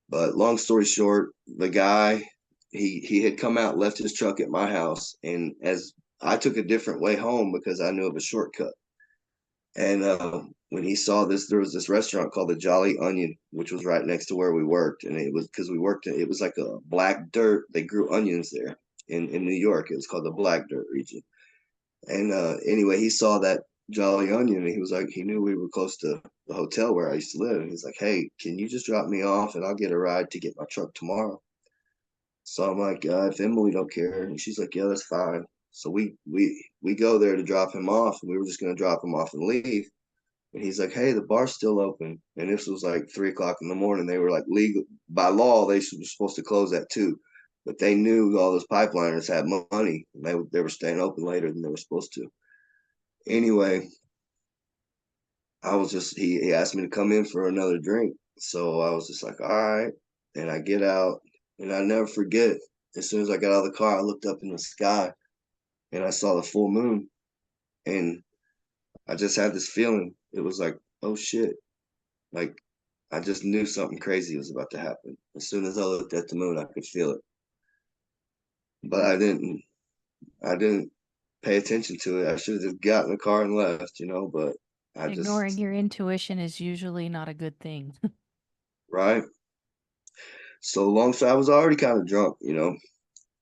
But long story short, the guy he had come out, left his truck at my house, and as I took a different way home because I knew of a shortcut. And when he saw this, there was this restaurant called the Jolly Onion, which was right next to where we worked, and it was because we worked. It was like a black dirt. They grew onions there in New York. It was called the Black Dirt region. And anyway, he saw that Jolly Onion, and he was like, he knew we were close to the hotel where I used to live. And he's like, "Hey, can you just drop me off, and I'll get a ride to get my truck tomorrow?" So I'm like, "If Emily don't care," and she's like, "Yeah, that's fine." So we go there to drop him off, and we were just gonna drop him off and leave. And he's like, "Hey, the bar's still open." And this was like 3 o'clock in the morning. They were like legal by law, they were supposed to close at 2. But they knew all those pipeliners had money, and they were staying open later than they were supposed to. Anyway, I was just he asked me to come in for another drink. So I was just like, "All right." And I get out, and I never forget. As soon as I got out of the car, I looked up in the sky and I saw the full moon. And I just had this feeling. It was like, "Oh shit." Like I just knew something crazy was about to happen. As soon as I looked at the moon, I could feel it. But I didn't pay attention to it. I should have just got in the car and left, but I Ignoring just your intuition is usually not a good thing. right. So I was already kind of drunk.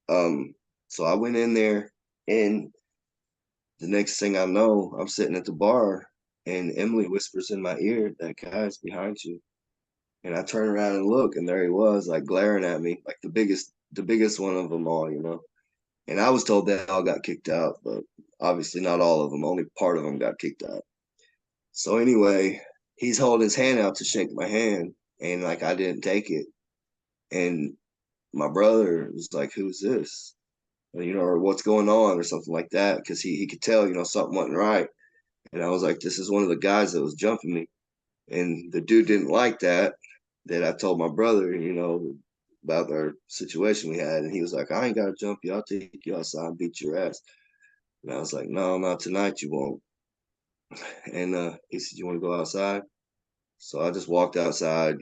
Um, so I went in there, and the next thing I know, I'm sitting at the bar, And Emily whispers in my ear, that guy's behind you. And I turn around and look, and there he was, like glaring at me, like the biggest one of them all, you know. And I was told they all got kicked out, but obviously not all of them. Only part of them got kicked out. So anyway, he's holding his hand out to shake my hand, and like I didn't take it. And my brother was like, "Who's this?" You know, or what's going on, or something like that, because he could tell, you know, something wasn't right. And I was like, "This is one of the guys that was jumping me." And the dude didn't like that I told my brother, you know, about our situation we had. And he was like, "I ain't got to jump you. I'll take you outside and beat your ass." And I was like, "No, not tonight. You won't." And he said, "You want to go outside?" So I just walked outside,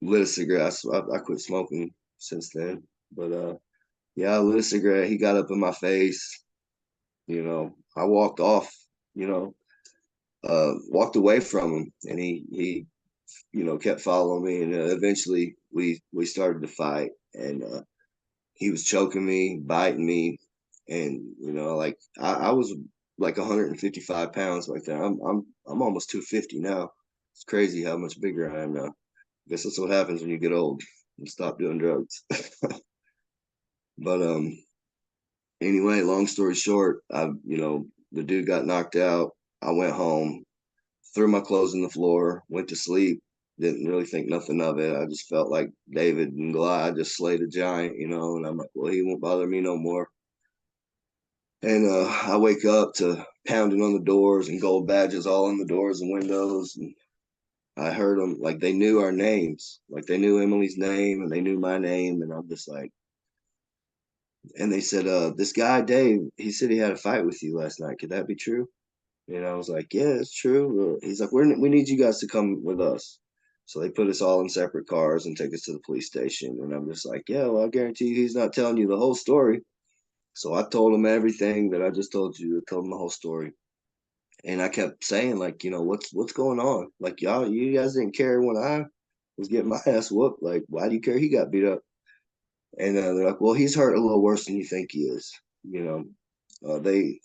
lit a cigarette. I quit smoking since then. But yeah, I lit a cigarette. He got up in my face. You know, I walked off, you know, walked away from him. And he you know, kept following me. And eventually we started to fight. And he was choking me, biting me. And, you know, like I was like 155 pounds back then. I'm almost 250 now. It's crazy how much bigger I am now. I guess that's what happens when you get old and stop doing drugs. But anyway, long story short, you know, the dude got knocked out. I went home, threw my clothes on the floor, went to sleep. Didn't really think nothing of it. I just felt like David and Goliath. I just slayed a giant, you know. And I'm like, well, he won't bother me no more. And I wake up to pounding on the doors and gold badges all on the doors and windows. And I heard them like they knew our names, like they knew Emily's name and they knew my name. And I'm just like, and they said, this guy, Dave, he said he had a fight with you last night. Could that be true? And I was like, yeah, it's true. He's like, we need you guys to come with us. So they put us all in separate cars and take us to the police station. And I'm just like, yeah, well, I guarantee you he's not telling you the whole story. So I told him everything that I just told you. I told him the whole story. And I kept saying, like, you know, what's going on? Like, you guys didn't care when I was getting my ass whooped. Like, why do you care he got beat up? And they're like, well, he's hurt a little worse than you think he is. You know, they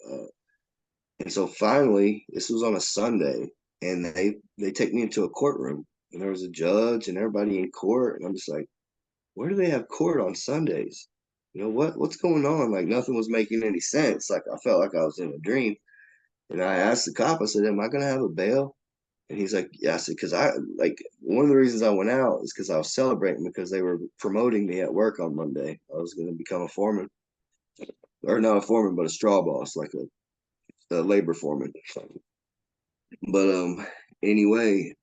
and so finally, this was on a Sunday, and they take me into a courtroom, and there was a judge and everybody in court, and I'm just like, where do they have court on Sundays? You know what's going on? Like nothing was making any sense. Like I felt like I was in a dream. And I asked the cop, I said, "Am I gonna have a bail?" And he's like, "Yeah." I said, "Because I like one of the reasons I went out is because I was celebrating because they were promoting me at work on Monday. I was gonna become a foreman, or not a foreman, but a straw boss, like a labor foreman. But anyway,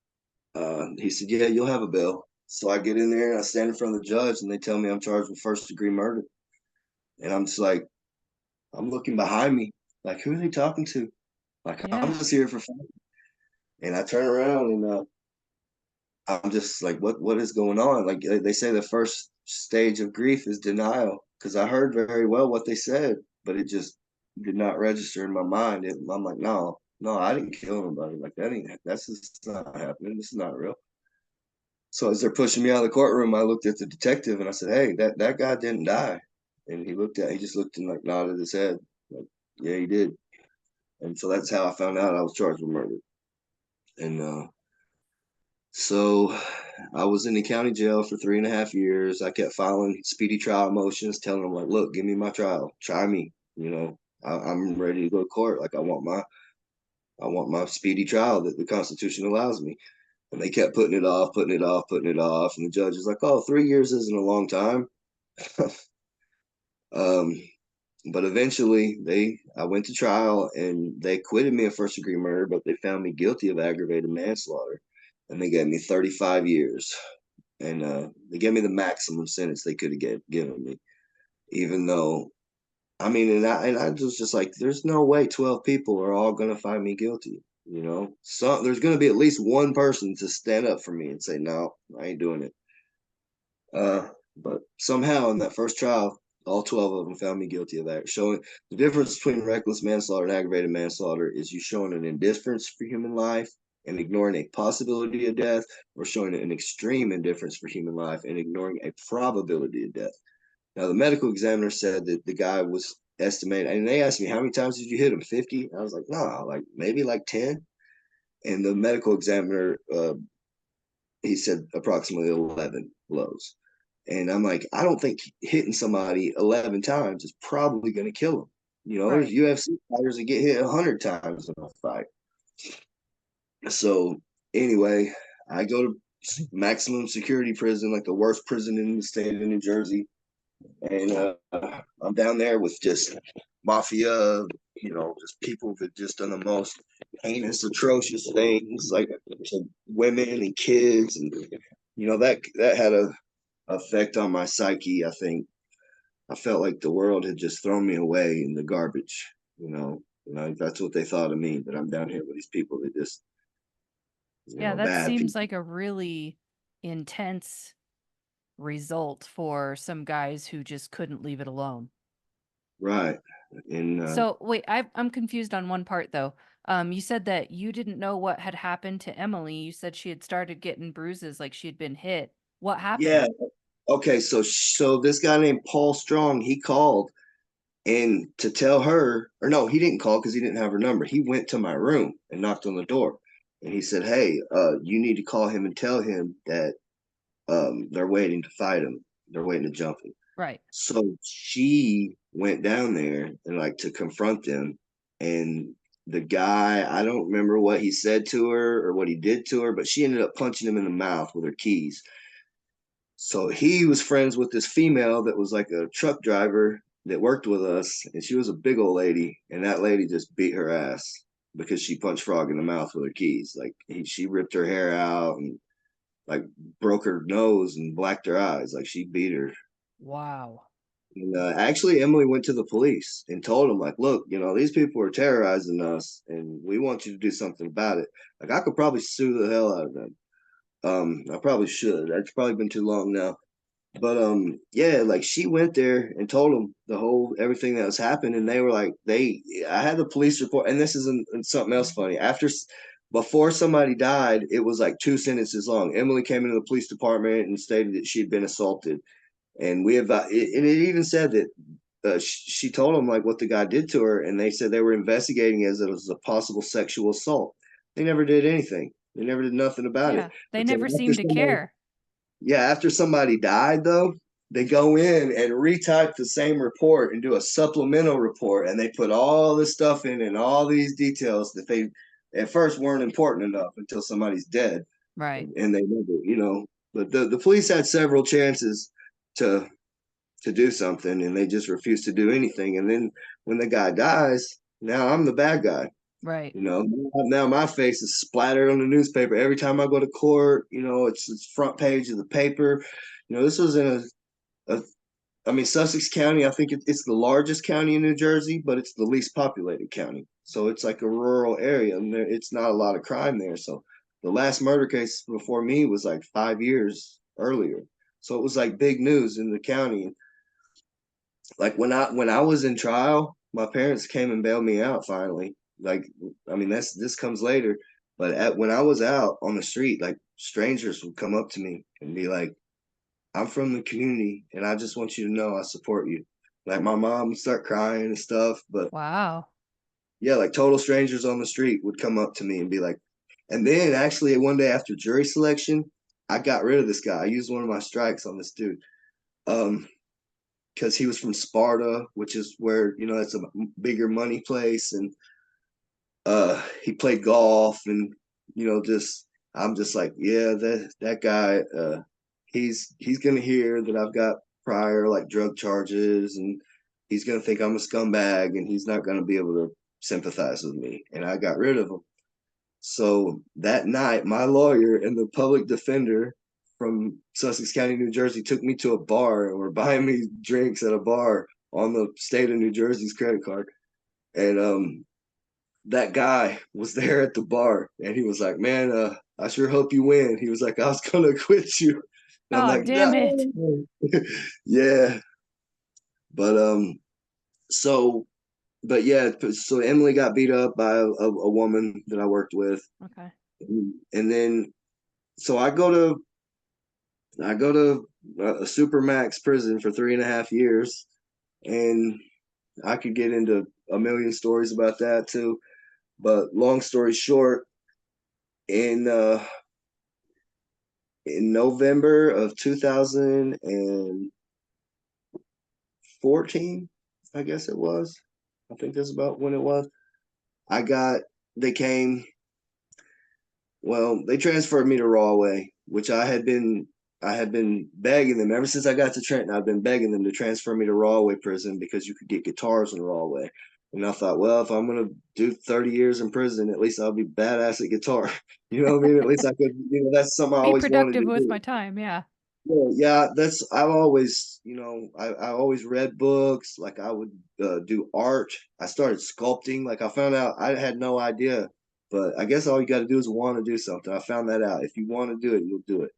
he said, "Yeah, you'll have a bail." So I get in there and I stand in front of the judge, and they tell me I'm charged with first-degree murder. And I'm just like, I'm looking behind me, like, who are they talking to? Like, I'm Yeah. just here for fun. And I turn around and I'm just like, what is going on? Like they say, the first stage of grief is denial, because I heard very well what they said, but it just did not register in my mind. I'm like, no, no, I didn't kill anybody. Like that's just not happening. This is not real. So as they're pushing me out of the courtroom, I looked at the detective and I said, "Hey, that guy didn't die." And he just looked and like nodded his head, like, "Yeah, he did." And so that's how I found out I was charged with murder. And so I was in the county jail for 3.5 years. I kept filing speedy trial motions, telling them like, "Look, give me my trial, try me. You know, I'm ready to go to court. Like I want my speedy trial that the Constitution allows me." And they kept putting it off, putting it off, putting it off. And the judge was like, "Oh, 3 years isn't a long time." um, but eventually, I went to trial and they acquitted me of first-degree murder, but they found me guilty of aggravated manslaughter, and they gave me 35 years. And they gave me the maximum sentence they could have given me, even though I mean, and I was just like, there's no way 12 people are all gonna find me guilty. You know, so there's gonna be at least one person to stand up for me and say, no, I ain't doing it. But somehow in that first trial, all 12 of them found me guilty of that. Showing the difference between reckless manslaughter and aggravated manslaughter is you showing an indifference for human life and ignoring a possibility of death, or showing an extreme indifference for human life and ignoring a probability of death. Now, the medical examiner said that the guy was estimate. And they asked me, how many times did you hit him? 50? I was like, no, like maybe like 10. And the medical examiner, he said approximately 11 blows. And I'm like, I don't think hitting somebody 11 times is probably going to kill them. You know, there's Right. UFC fighters that get hit 100 times in a fight. So anyway, I go to maximum security prison, like the worst prison in the state of New Jersey. And I'm down there with just mafia, just people that just done the most heinous, atrocious things, like to women and kids, and that had a effect on my psyche. I think I felt like the world had just thrown me away in the garbage. That's what they thought of me. That I'm down here with these people that just, Yeah, that bad seems people. like a really intense result for some guys who just couldn't leave it alone. Right. And So wait, I'm confused on one part though. You said that you didn't know what had happened to Emily. You said she had started getting bruises, like she had been hit. What yeah. happened? Okay. So this guy named Paul Strong, he called and to tell her, or no, he didn't call because he didn't have her number. He went to my room and knocked on the door. And he said, hey, you need to call him and tell him that they're waiting to fight him. They're waiting to jump him. Right. So she went down there and like to confront them. And the guy, I don't remember what he said to her or what he did to her, but she ended up punching him in the mouth with her keys. So he was friends with this female that was like a truck driver that worked with us, and she was a big old lady, and that lady just beat her ass because she punched Frog in the mouth with her keys. Like she ripped her hair out and like broke her nose and blacked her eyes. Like she beat her. Wow. And actually, Emily went to the police and told them, like, look, these people are terrorizing us, and we want you to do something about it. Like, I could probably sue the hell out of them. I probably should. That's probably been too long now. But yeah, like she went there and told them the whole everything that was happening, and they were like, I had the police report, and this isn't something else funny. Before somebody died, it was like 2 sentences long. Emily came into the police department and stated that she had been assaulted, and and it even said that she told them like what the guy did to her, and they said they were investigating as it was a possible sexual assault. They never did anything. They never did nothing about it Yeah, they until never after seem to somebody care. yeah, after somebody died, though, they go in and retype the same report and do a supplemental report, and they put all this stuff in and all these details that they at first weren't important enough until somebody's dead, Right. and they never. But the police had several chances to to do something, and they just refused to do anything. And then when the guy dies, now I'm the bad guy. Right. Now my face is splattered on the newspaper every time I go to court. It's front page of the paper. This was in I mean, Sussex County. I think it's the largest county in New Jersey, but it's the least populated county. So it's like a rural area, and it's not a lot of crime there. So the last murder case before me was like 5 years earlier. So it was like big news in the county. Like when I was in trial, my parents came and bailed me out finally. Like, I mean, this comes later, but when I was out on the street, like strangers would come up to me and be like, "I'm from the community, and I just want you to know I support you." Like my mom would start crying and stuff, but Wow. yeah, like total strangers on the street would come up to me and be like, and then actually one day after jury selection, I got rid of this guy. I used one of my strikes on this dude. Um, because he was from Sparta, which is where it's a bigger money place, and he played golf, and just I'm just like, yeah, that guy, he's gonna hear that I've got prior like drug charges, and he's gonna think I'm a scumbag, and he's not gonna be able to sympathize with me, and I got rid of him. So that night, my lawyer and the public defender from Sussex County, New Jersey, took me to a bar and were buying me drinks at a bar on the state of New Jersey's credit card. And that guy was there at the bar, and he was like, "Man, I sure hope you win." He was like, "I was gonna quit you." And I'm Oh, like, damn it. "No." Yeah, but so but yeah, so Emily got beat up by a woman that I worked with, Okay. and then so I go to a supermax prison for 3.5 years, and I could get into a million stories about that too. But long story short, in uh, in November of 2014, I guess it was. I think that's about when it was. I got they came Well, they transferred me to Rawway, which I had been begging them ever since I got to Trenton. I've been begging them to transfer me to Rawway prison because you could get guitars in Rawway. And I thought, well, if I'm gonna do 30 years in prison, at least I'll be badass at guitar. You know what I mean? At least I could, that's something I Be always wanted productive to with do. my time. Yeah. Yeah, yeah, I've always, I always read books. Like I would do art. I started sculpting. Like I found out I had no idea, but I guess all you got to do is want to do something. I found that out. If you want to do it, you'll do it.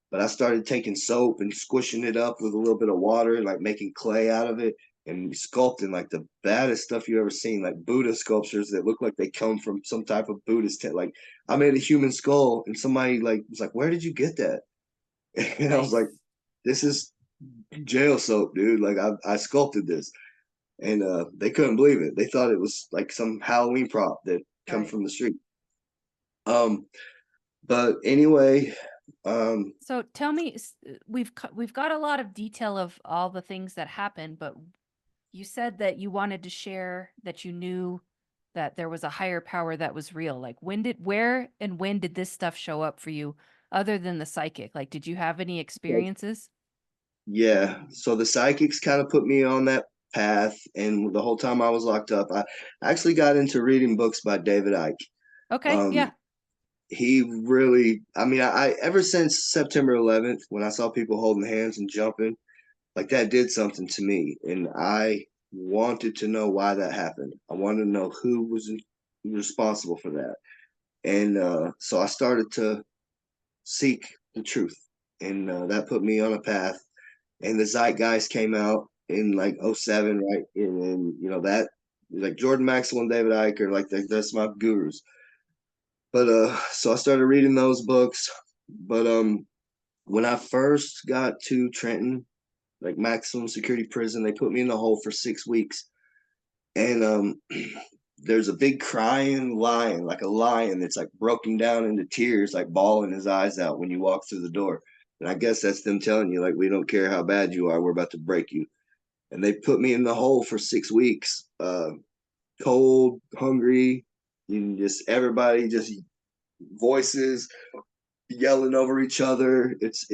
But I started taking soap and squishing it up with a little bit of water and like making clay out of it and sculpting like the baddest stuff you ever seen, like Buddha sculptures that look like they come from some type of Buddhist like I made a human skull and somebody like was like, "Where did you get that?" And I was like, Nice. this is jail soap, dude. Like I sculpted this, and they couldn't believe it. They thought it was like some Halloween prop that come Right. from the street. Um, but anyway, um, So tell me, we've got a lot of detail of all the things that happened, but you said that you wanted to share that you knew that there was a higher power that was real. Like where and when did this stuff show up for you other than the psychic? Like, did you have any experiences? yeah. So the psychics kind of put me on that path, and the whole time I was locked up, I actually got into reading books by David Icke. Okay. Um, Yeah, he really, I mean, I ever since September 11th, when I saw people holding hands and jumping, like that did something to me, and I wanted to know why that happened. I wanted to know who was responsible for that, and so I started to seek the truth, and that put me on a path. And the Zeitgeist came out in like '07, right? And that like Jordan Maxwell and David Icke are like that's my gurus. But so I started reading those books. But when I first got to Trenton, like maximum security prison. They put me in the hole for 6 weeks, and there's a big crying lion, like a lion that's like broken down into tears, like bawling his eyes out when you walk through the door. And I guess that's them telling you, like, we don't care how bad you are, we're about to break you. And they put me in the hole for 6 weeks, cold, hungry, just everybody just voices yelling over each other. It's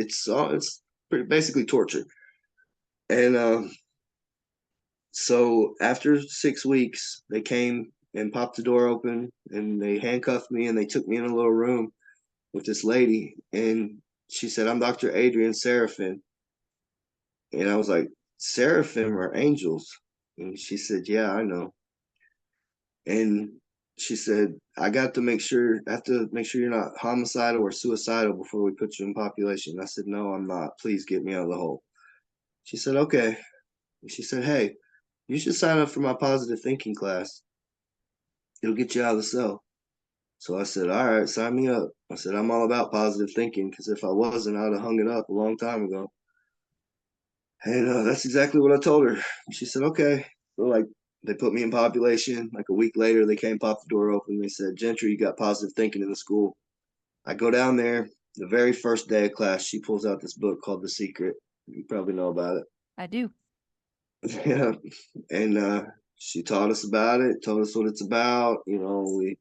pretty basically torture. And so after 6 weeks, they came and popped the door open and they handcuffed me and they took me in a little room with this lady. And she said, "I'm Dr. Adrian Seraphin." And I was like, "Seraphim are angels." And she said, "Yeah, I know." And she said, I have to make sure you're not homicidal or suicidal before we put you in population. I said, "No, I'm not. Please get me out of the hole." She said, "Okay." And she said, "Hey, you should sign up for my positive thinking class. It'll get you out of the cell." So I said, "All right, sign me up." I said, "I'm all about positive thinking because if I wasn't, I'd have hung it up a long time ago." And that's exactly what I told her. She said, "Okay." So, like, they put me in population. Like a week later, they came, popped the door open. They said, "Gentry, you got positive thinking in the school." I go down there. The very first day of class, she pulls out this book called The Secret. You probably know about it. I do. Yeah. And she taught us about it, told us what it's about. We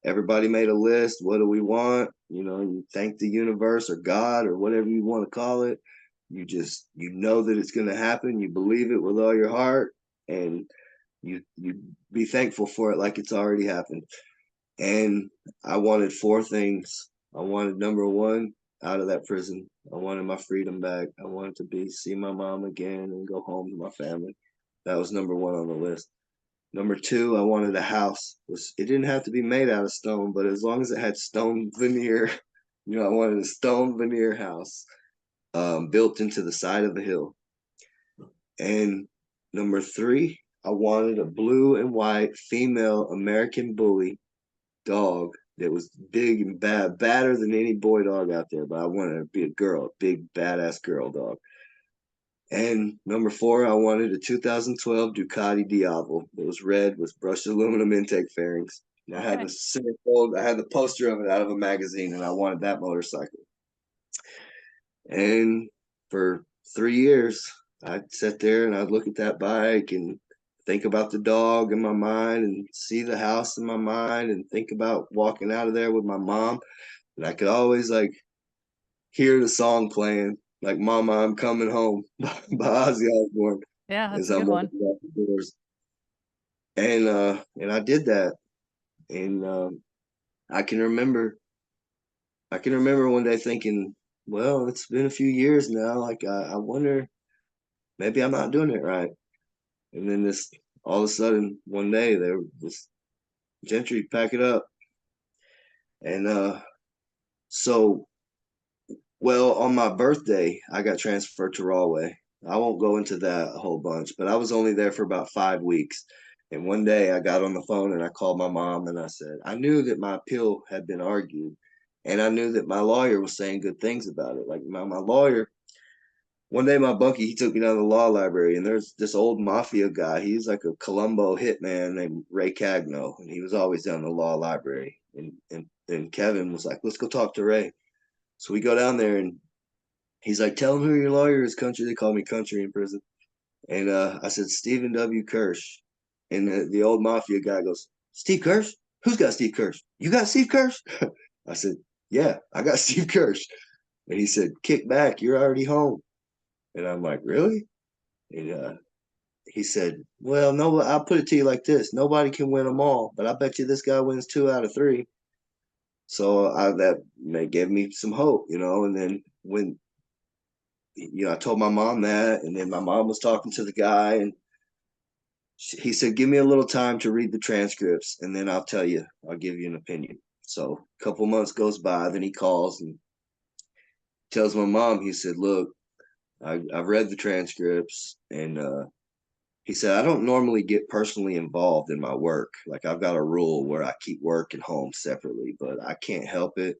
everybody made a list. What do we want? You thank the universe or God or whatever you want to call it. You know that it's going to happen. You believe it with all your heart, and you be thankful for it like it's already happened. And I wanted four things. I wanted number one out of that prison. I wanted my freedom back. I wanted to be see my mom again and go home to my family. That was number one on the list. Number two, I wanted a house. It didn't have to be made out of stone, but as long as it had stone veneer, I wanted a stone veneer house built into the side of the hill. And number three, I wanted a blue and white female American bully dog that was big and badder than any boy dog out there. But I wanted to be a girl, a big badass girl dog. And number four, I wanted a 2012 Ducati Diavolo. It was red with brushed aluminum intake fairings. And I had Okay. the centerfold, I had the poster of it out of a magazine, and I wanted that motorcycle. And for 3 years, I'd sit there and I'd look at that bike and think about the dog in my mind and see the house in my mind and think about walking out of there with my mom. And I could always like hear the song playing, like "Mama, I'm Coming Home" by Ozzy Osbourne Yeah, that's as a I'm good one. walking out the doors. And I did that, and I can remember I can remember one day thinking, well, it's been a few years now. Like I wonder, maybe I'm not doing it right. And then this, all of a sudden, one day there was Gentry, pack it up, and so well, on my birthday, I got transferred to Rawway. I won't go into that a whole bunch, but I was only there for about 5 weeks. And one day I got on the phone and I called my mom and I said, I knew that my appeal had been argued. And I knew that my lawyer was saying good things about it. Like my lawyer, one day my bunkie, he took me down to the law library and there's this old mafia guy. He's like a Colombo hitman named Ray Cagno. And he was always down in the law library. And Kevin was like, let's go talk to Ray. So we go down there and he's like, tell him who your lawyer is, Country. They call me Country in prison. And I said, Stephen W. Kirsch. And the old mafia guy goes, Steve Kirsch? Who's got Steve Kirsch? You got Steve Kirsch? I said, yeah, I got Steve Kirsch. And he said, kick back. You're already home. And I'm like, really? And he said, well, no, I'll put it to you like this. Nobody can win them all, but I bet you this guy wins 2 out of 3. So that gave me some hope, and then when I told my mom that, and then my mom was talking to the guy, and he said, "Give me a little time to read the transcripts, and then I'll tell you. I'll give you an opinion." So a couple months goes by, then he calls and tells my mom. He said, "Look, I've read the transcripts, and he said I don't normally get personally involved in my work. Like I've got a rule where I keep work and home separately, but I can't help it."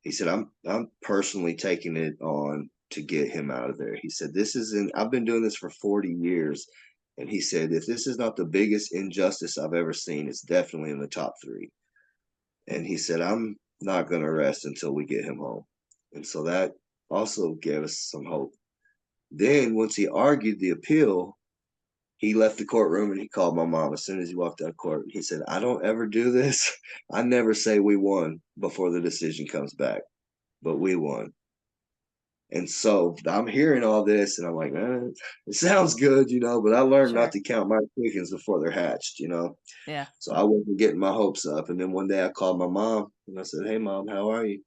He said, I'm personally taking it on to get him out of there. He said, I've been doing this for 40 years. And he said, if this is not the biggest injustice I've ever seen, it's definitely in the top 3. And he said, I'm not going to rest until we get him home. And so that also gave us some hope. Then once he argued the appeal, he left the courtroom and he called my mom as soon as he walked out of court. He said, I don't ever do this. I never say we won before the decision comes back, but we won. And so I'm hearing all this and I'm like, man, it sounds good, but I learned not Sure. to count my chickens before they're hatched. Yeah. So I wasn't getting my hopes up. And then one day I called my mom and I said, hey, mom, how are you?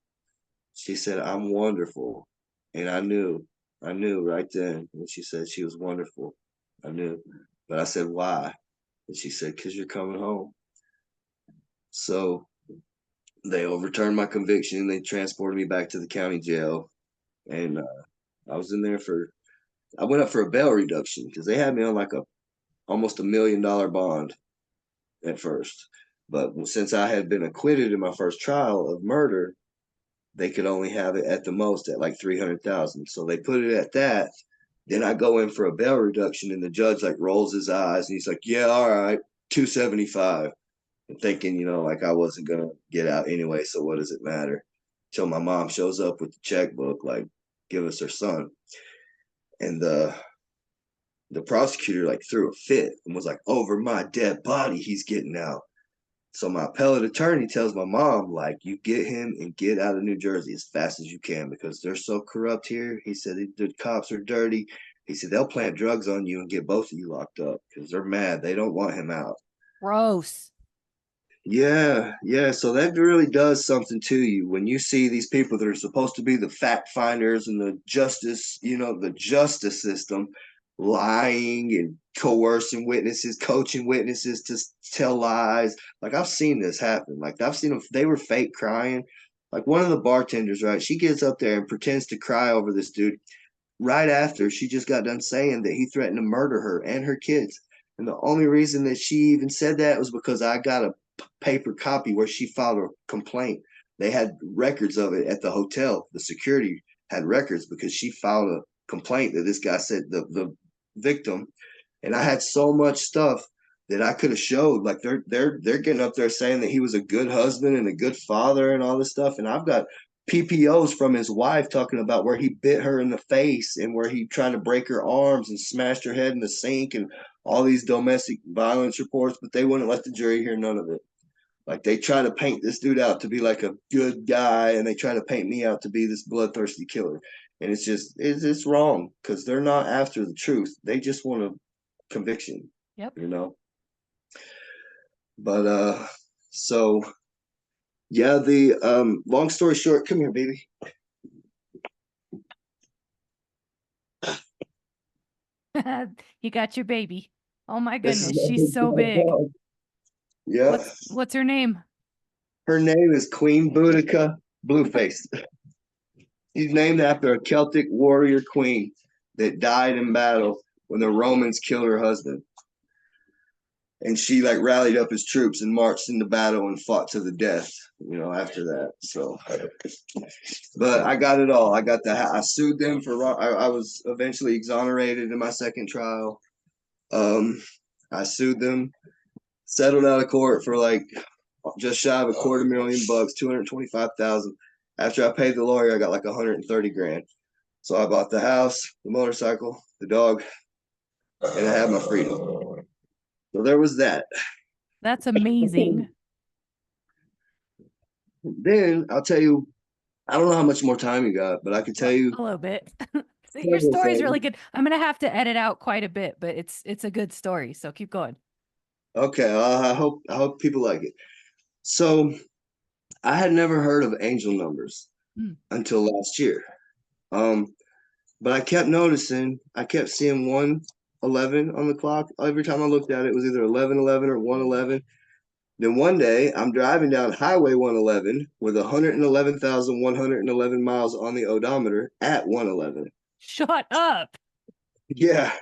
She said, I'm wonderful. And I knew right then. And she said she was wonderful. I knew. But I said, why? And she said, because you're coming home. So they overturned my conviction. They transported me back to the county jail. And I was in there I went up for a bail reduction because they had me on like almost $1 million bond at first. But since I had been acquitted in my first trial of murder, they could only have it at the most at like 300,000. So they put it at that. Then I go in for a bail reduction, and the judge like rolls his eyes and he's like, "Yeah, all right, 275." And thinking, like I wasn't gonna get out anyway, so what does it matter? Till my mom shows up with the checkbook, like, give us her son. And the prosecutor like threw a fit and was like, over my dead body, he's getting out. So my appellate attorney tells my mom, like, you get him and get out of New Jersey as fast as you can because they're so corrupt here. He said the cops are dirty. He said they'll plant drugs on you and get both of you locked up because they're mad. They don't want him out. Gross. Yeah, yeah. So that really does something to you when you see these people that are supposed to be the fact finders and the justice system lying and coercing witnesses, coaching witnesses to tell lies. Like I've seen this happen. Like I've seen them, they were fake crying. Like one of the bartenders, right? She gets up there and pretends to cry over this dude right after she just got done saying that he threatened to murder her and her kids. And the only reason that she even said that was because I got a paper copy where she filed a complaint. They had records of it at the hotel. The security had records because she filed a complaint that this guy said the victim, and I had so much stuff that I could have showed. Like they're getting up there saying that he was a good husband and a good father and all this stuff, and I've got PPOs from his wife talking about where he bit her in the face and where he tried to break her arms and smashed her head in the sink and all these domestic violence reports, but they wouldn't let the jury hear none of it. Like they try to paint this dude out to be like a good guy, and they try to paint me out to be this bloodthirsty killer. And it's wrong because they're not after the truth. They just want a conviction. Yep. You know. But so yeah, the long story short, come here, baby. You got your baby. Oh my This is goodness, she's so big. yeah. What's her name? Her name is Queen Boudica Blueface. She's named after a Celtic warrior queen that died in battle when the Romans killed her husband. And she like rallied up his troops and marched into battle and fought to the death, after that. So, but I got it all. I sued them for, I was eventually exonerated in my second trial. I sued them, settled out of court for like just shy of $250,000, 225,000. After I paid the lawyer, I got like 130 grand. So I bought the house, the motorcycle, the dog, and I had my freedom. So there was that. That's amazing. Then I'll tell you, I don't know how much more time you got, but I can tell you A little bit. Your several story's really things. good. I'm gonna have to edit out quite a bit, but it's a good story. So keep going. Okay, I hope people like it. So I had never heard of angel numbers Hmm. until last year. Um, but I kept noticing, I kept seeing 111 on the clock. Every time I looked at it, it was either 1111 or 111. Then one day I'm driving down Highway 111 with 111,111 miles on the odometer at 111. Shut up. Yeah,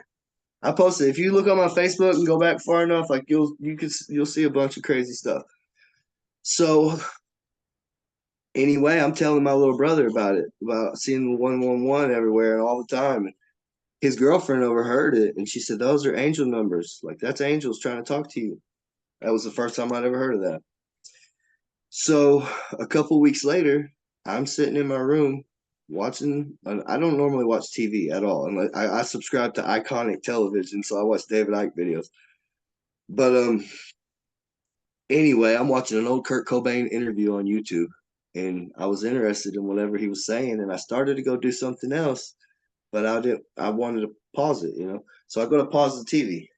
I posted. If you look on my Facebook and go back far enough, like you'll see a bunch of crazy stuff. So anyway, I'm telling my little brother about it, about seeing the 111 everywhere and all the time. And his girlfriend overheard it, and she said, "Those are angel numbers. Like that's angels trying to talk to you." That was the first time I'd ever heard of that. So a couple weeks later, I'm sitting in my room watching. I don't normally watch TV at all, and I subscribe to Iconic Television, so I watch David Icke videos. But anyway, I'm watching an old Kurt Cobain interview on YouTube, and I was interested in whatever he was saying, and I started to go do something else, but I didn't. I wanted to pause it. So I go to pause the TV,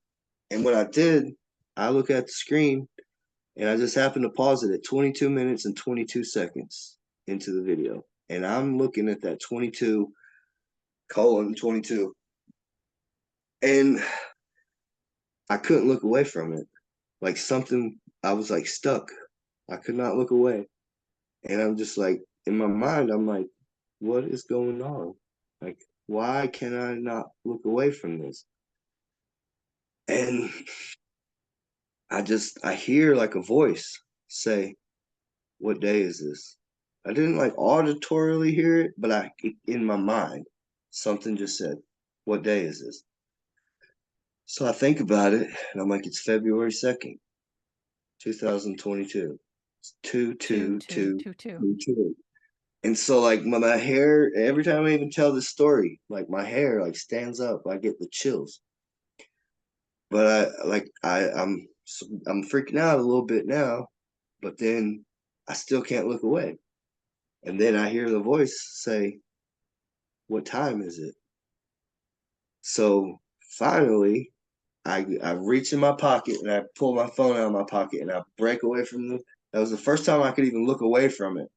and when I did, I look at the screen, and I just happened to pause it at 22 minutes and 22 seconds into the video, and I'm looking at that 22:22, and I couldn't look away from it. Like something, I was like stuck. I could not look away. And I'm just like, in my mind, I'm like, what is going on? Like, why can I not look away from this? And I hear like a voice say, what day is this? I didn't like auditorily hear it, but in my mind, something just said, what day is this? So I think about it and I'm like, it's February 2nd, 2022. It's two Two, two two, two two, two. two two. And so like my hair, every time I even tell this story, like my hair like stands up. I get the chills. But I'm freaking out a little bit now, but then I still can't look away. And then I hear the voice say, "What time is it?" So finally, I reach in my pocket and I pull my phone out of my pocket and I break away from the. That was the first time I could even look away from it.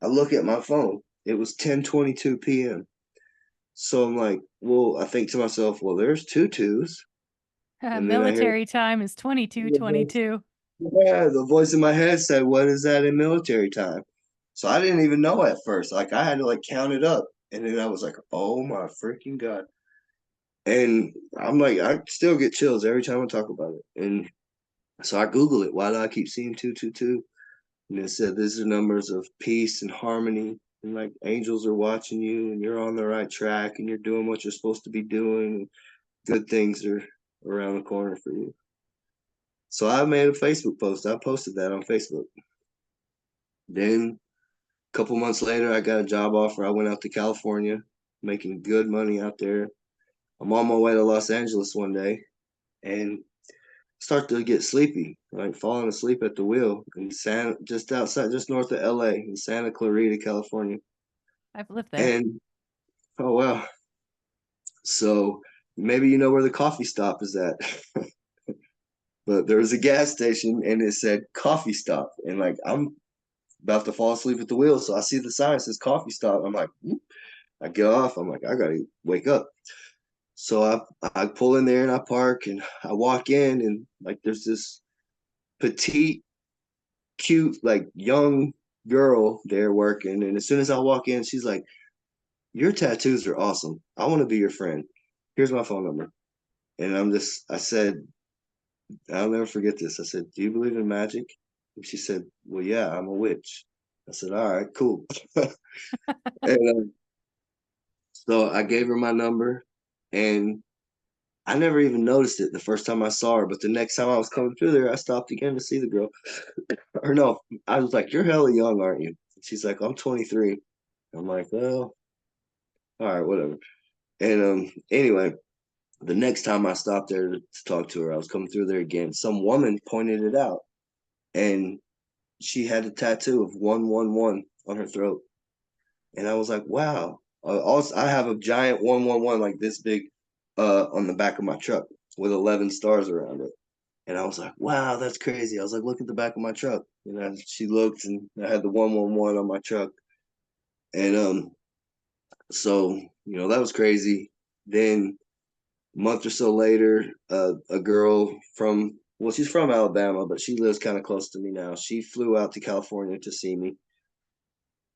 I look at my phone. It was 10:22 p.m. So I'm like, well, I think to myself, well, there's two twos. And then I hear, Military time is 22:22. yeah, the voice in my head said, what is that in military time? So I didn't even know at first. Like I had to like count it up. And then I was like, oh my freaking God. And I'm like, I still get chills every time I talk about it. And so I Google it. Why do I keep seeing 222? And it said these are numbers of peace and harmony. and like angels are watching you and you're on the right track and you're doing what you're supposed to be doing. Good things are around the corner for you. So I made a Facebook post. I posted that on Facebook. Then a couple months later, I got a job offer. I went out to California, making good money out there. I'm on my way to Los Angeles one day and start to get sleepy, like falling asleep at the wheel in just outside, just north of LA in Santa Clarita, California. I've lived there. And oh wow. So maybe you know where the coffee stop is at. But there was a gas station and it said coffee stop. And like I'm about to fall asleep at the wheel. So I see the sign that says coffee stop. I'm like, "Hmm." I get off. I'm like, I gotta wake up. So I pull in there and I park and I walk in and like there's this petite, cute, like young girl there working. And as soon as I walk in, she's like, your tattoos are awesome. I want to be your friend. Here's my phone number. And I said, I'll never forget this. I said, do you believe in magic? And she said, well, yeah, I'm a witch. I said, all right, cool. And so I gave her my number and I never even noticed it the first time I saw her. But the next time I was coming through there, I stopped again to see the girl. Or no, I was like, you're hella young, aren't you? She's like, I'm 23. I'm like, well, all right, whatever. And anyway, the next time I stopped there to talk to her, I was coming through there again. Some woman pointed it out, and she had a tattoo of 111 on her throat. And I was like, wow. Also, I have a giant 111 like this big on the back of my truck with 11 stars around it. And I was like, wow, that's crazy. I was like, look at the back of my truck. And she looked and I had the 111 on my truck. And so, that was crazy. Then a month or so later, a girl well, she's from Alabama, but she lives kind of close to me now. She flew out to California to see me.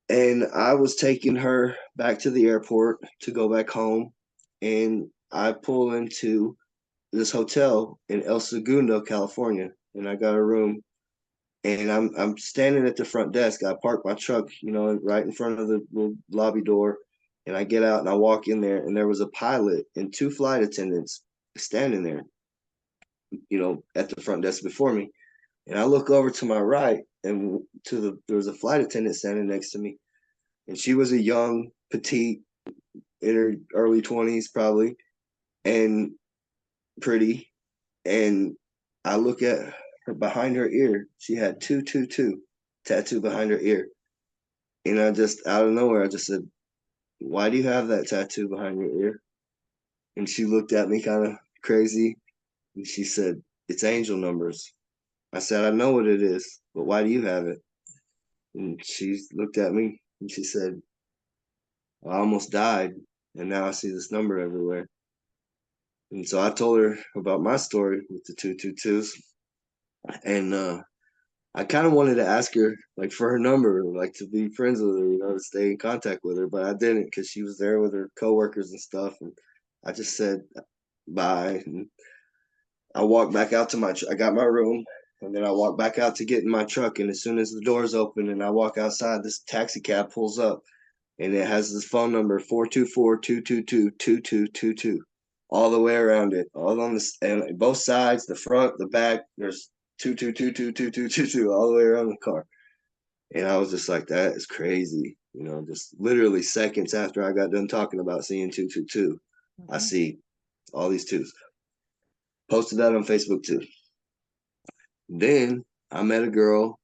And I was taking her back to the airport to go back home. And I pull into this hotel in El Segundo, California. And I got a room and I'm standing at the front desk. I park my truck, right in front of the little lobby door. And I get out and I walk in there, and there was a pilot and two flight attendants standing there, at the front desk before me. And I look over to my right, and there was a flight attendant standing next to me, and she was a young, petite, in her early 20s probably, and pretty. And I look at her behind her ear. She had 222 tattoo behind her ear. And I just out of nowhere, I just said, why do you have that tattoo behind your ear? And she looked at me kind of crazy and she said, it's angel numbers. I said, I know what it is, but why do you have it? And she looked at me and she said, I almost died and now I see this number everywhere. And so I told her about my story with the 222s. And I kind of wanted to ask her, like, for her number, like, to be friends with her, to stay in contact with her, but I didn't because she was there with her coworkers and stuff. And I just said bye. And I walked back out I got my room, and then I walked back out to get in my truck. And as soon as the doors open and I walk outside, this taxi cab pulls up and it has this phone number 424-222-2222 all the way around it, all on and both sides, the front, the back. There's 22222222 all the way around the car. And I was just like, that is crazy. Just literally seconds after I got done talking about seeing 222, I Mhm. see all these twos. Posted that on Facebook too. Then I met a girl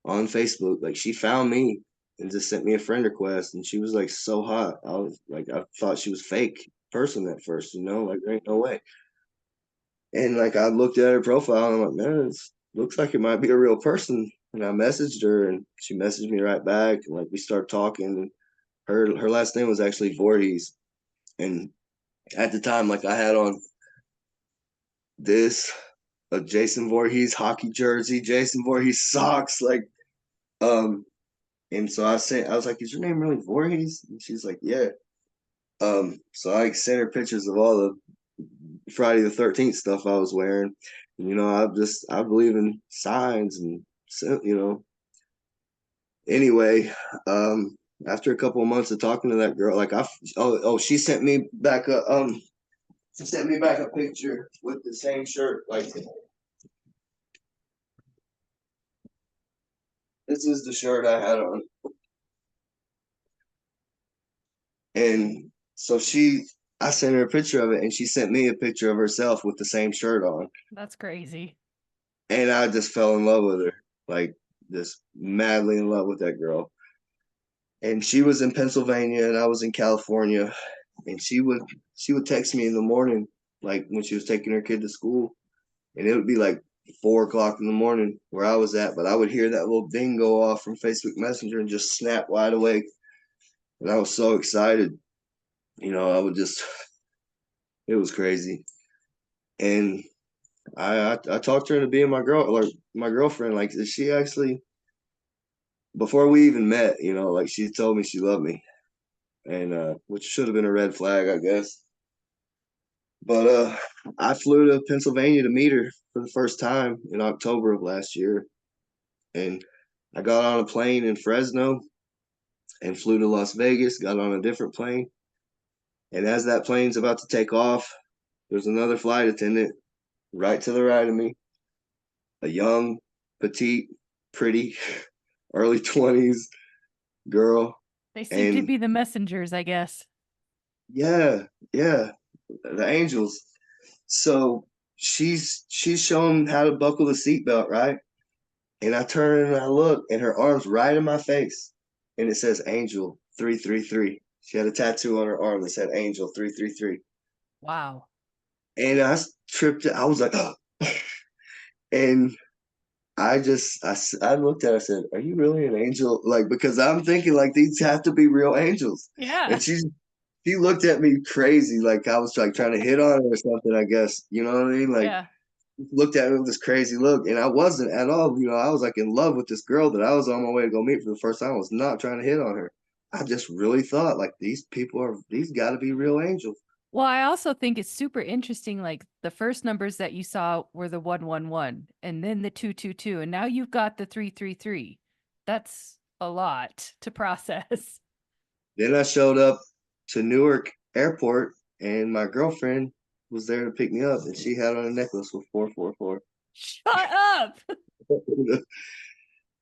on Facebook. Like she found me and just sent me a friend request, and she was like so hot. I thought she was fake person at first, like there ain't no way. And like I looked at her profile and I'm like, man, it looks like it might be a real person. And I messaged her and she messaged me right back. And like we started talking. And her last name was actually Voorhees. And at the time, like I had on this a Jason Voorhees hockey jersey, Jason Voorhees socks, like and so I was like, is your name really Voorhees? And she's like, yeah. So I sent her pictures of all the Friday the 13th stuff I was wearing. And, I believe in signs and, Anyway, after a couple of months of talking to that girl, like she sent me back a picture with the same shirt. Like this is the shirt I had on, and so I sent her a picture of it, and she sent me a picture of herself with the same shirt on, That's crazy. and I just fell in love with her, like just madly in love with that girl. And she was in Pennsylvania, and I was in California, and she would text me in the morning, like when she was taking her kid to school, and it would be like 4 o'clock in the morning where I was at, but I would hear that little ding go off from Facebook Messenger and just snap wide awake, and I was so excited. I would just, it was crazy, and I talked her into being my girlfriend. Like she actually, before we even met, like she told me she loved me, and which should have been a red flag, I guess. But I flew to Pennsylvania to meet her for the first time in October of last year, and I got on a plane in Fresno and flew to Las Vegas. Got on a different plane, and as that plane's about to take off, there's another flight attendant right to the right of me, a young, petite, pretty, early 20s girl. They seem to And be the messengers, I guess. yeah, yeah, the angels. So she's showing how to buckle the seatbelt, right? And I turn and I look, and her arm's right in my face, and it says Angel 333. She had a tattoo on her arm that said Angel 333. Wow. And I tripped. I was like, oh. And I looked at her, I said, "Are you really an angel?" Like, because I'm thinking like these have to be real angels. Yeah. And she looked at me crazy, like I was like trying to hit on her or something, I guess. You know what I mean? Like Yeah. looked at me with this crazy look, and I wasn't at all. I was like in love with this girl that I was on my way to go meet for the first time. I was not trying to hit on her. I just really thought like these got to be real angels. Well, I also think it's super interesting. Like the first numbers that you saw were the 111 and then the 222, and now you've got the 333. That's a lot to process. Then I showed up to Newark Airport, and my girlfriend was there to pick me up, and she had on a necklace with 444. Shut up.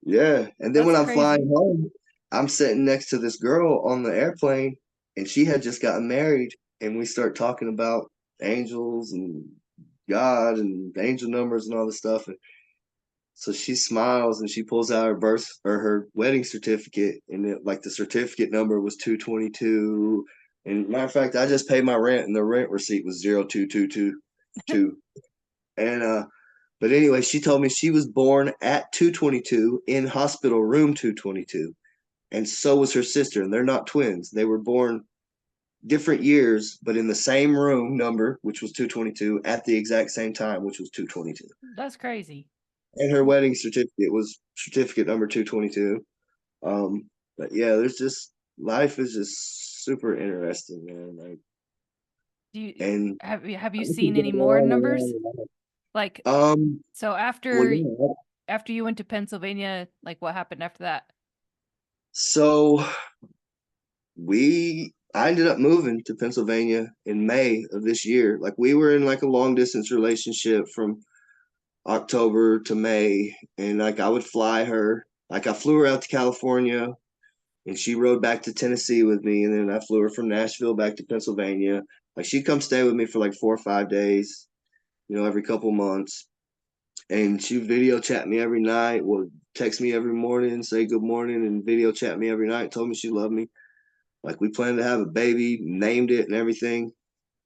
Yeah. And then That's when I'm flying crazy. home, I'm sitting next to this girl on the airplane, and she had just gotten married, and we start talking about angels and God and angel numbers and all this stuff. And so she smiles and she pulls out her birth or her wedding certificate, and like the certificate number was 222. And matter of fact, I just paid my rent, and the rent receipt was 02222. And but anyway, she told me she was born at 222 in hospital room 222, and so was her sister. And they're not twins; they were born different years, but in the same room number, which was 222, at the exact same time, which was 222. That's crazy. And her wedding certificate was certificate number 222. But yeah, there's just life is just super interesting, man. Like, Do you and have you I could seen go any more on and numbers? on. Like so Well, after yeah. after you went to Pennsylvania, like what happened after that? So I ended up moving to Pennsylvania in May of this year. Like we were in like a long distance relationship from October to May, and like I would fly her. Like I flew her out to California, and she rode back to Tennessee with me, and then I flew her from Nashville back to Pennsylvania. Like she'd come stay with me for like 4 or 5 days, every couple months, and she video chat me every night, would text me every morning, say good morning, and video chat me every night. Told me she loved me. Like we planned to have a baby, named it, and everything.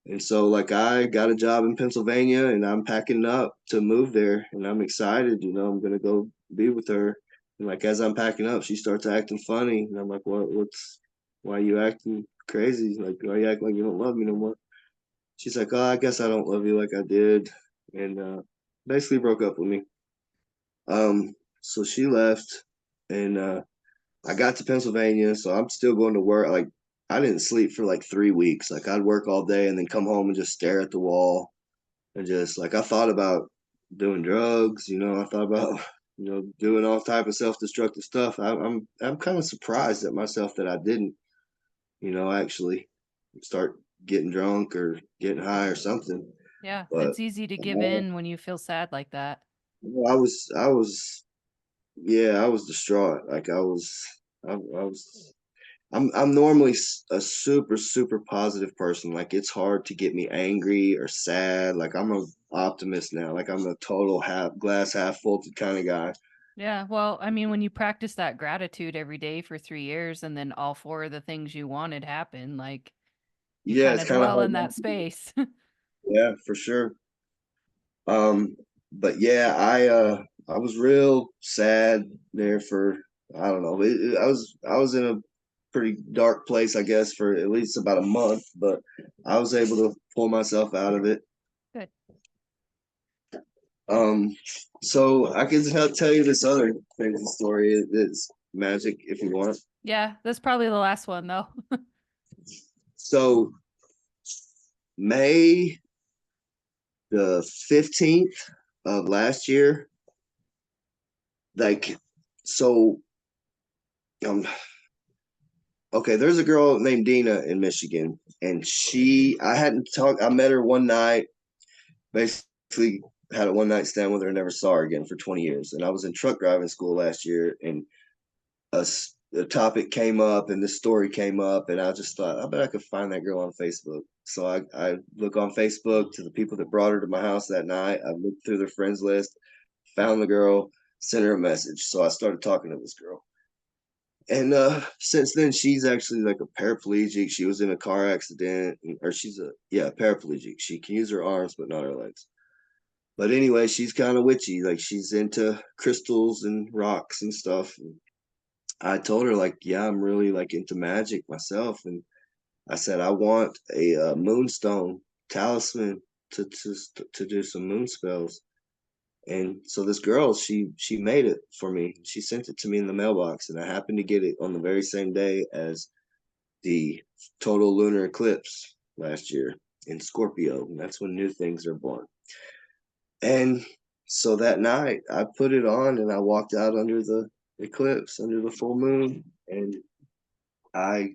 And so like I got a job in Pennsylvania, and I'm packing up to move there, and I'm excited, I'm gonna go be with her. And like as I'm packing up, she starts acting funny. And I'm like, why are you acting crazy? Like why you act like you don't love me no more? She's like, oh, I guess I don't love you like I did. And basically broke up with me. So she left, and I got to Pennsylvania, so I'm still going to work. Like I didn't sleep for like 3 weeks. Like I'd work all day and then come home and just stare at the wall, and just like I thought about doing drugs. I thought about doing all type of self-destructive stuff. I'm kind of surprised at myself that I didn't, actually start getting drunk or getting high or something. Yeah, But it's easy to give uh, in when you feel sad like that. yeah, I was distraught. Like I was. I'm normally a super super positive person. Like it's hard to get me angry or sad. Like I'm a optimist now. Like I'm a total half glass half full kind of guy. Yeah, well, I mean, when you practice that gratitude every day for 3 years and then all four of the things you wanted happen, like you Yeah, kind it's of kind of dwell hard in not that to do. space. Yeah, for sure. But yeah, I was real sad there for I don't know. I was in a pretty dark place, I guess, for at least about a month, but I was able to pull myself out of it. Good. Um, so I can tell you this other crazy story. It's magic if you want. Yeah, that's probably the last one though. So May the 15th of last year, like so um okay, there's a girl named Dina in Michigan, and I met her one night, basically had a one night stand with her, never saw her again for 20 years. And I was in truck driving school last year, and a, a topic came up and this story came up, and I just thought, I bet I could find that girl on Facebook. So I look on Facebook to the people that brought her to my house that night. I looked through their friends list, found the girl, sent her a message. So I started talking to this girl. And since then, she's actually like a paraplegic. She was in a car accident, or she's a yeah paraplegic. She can use her arms but not her legs. But anyway, she's kind of witchy. Like she's into crystals and rocks and stuff. And I told her like, yeah, I'm really like into magic myself, and I said I want a moonstone talisman to do some moon spells. And so this girl, she made it for me. She sent it to me in the mailbox, and I happened to get it on the very same day as the total lunar eclipse last year in Scorpio. And that's when new things are born. And so that night I put it on and I walked out under the eclipse, under the full moon, and I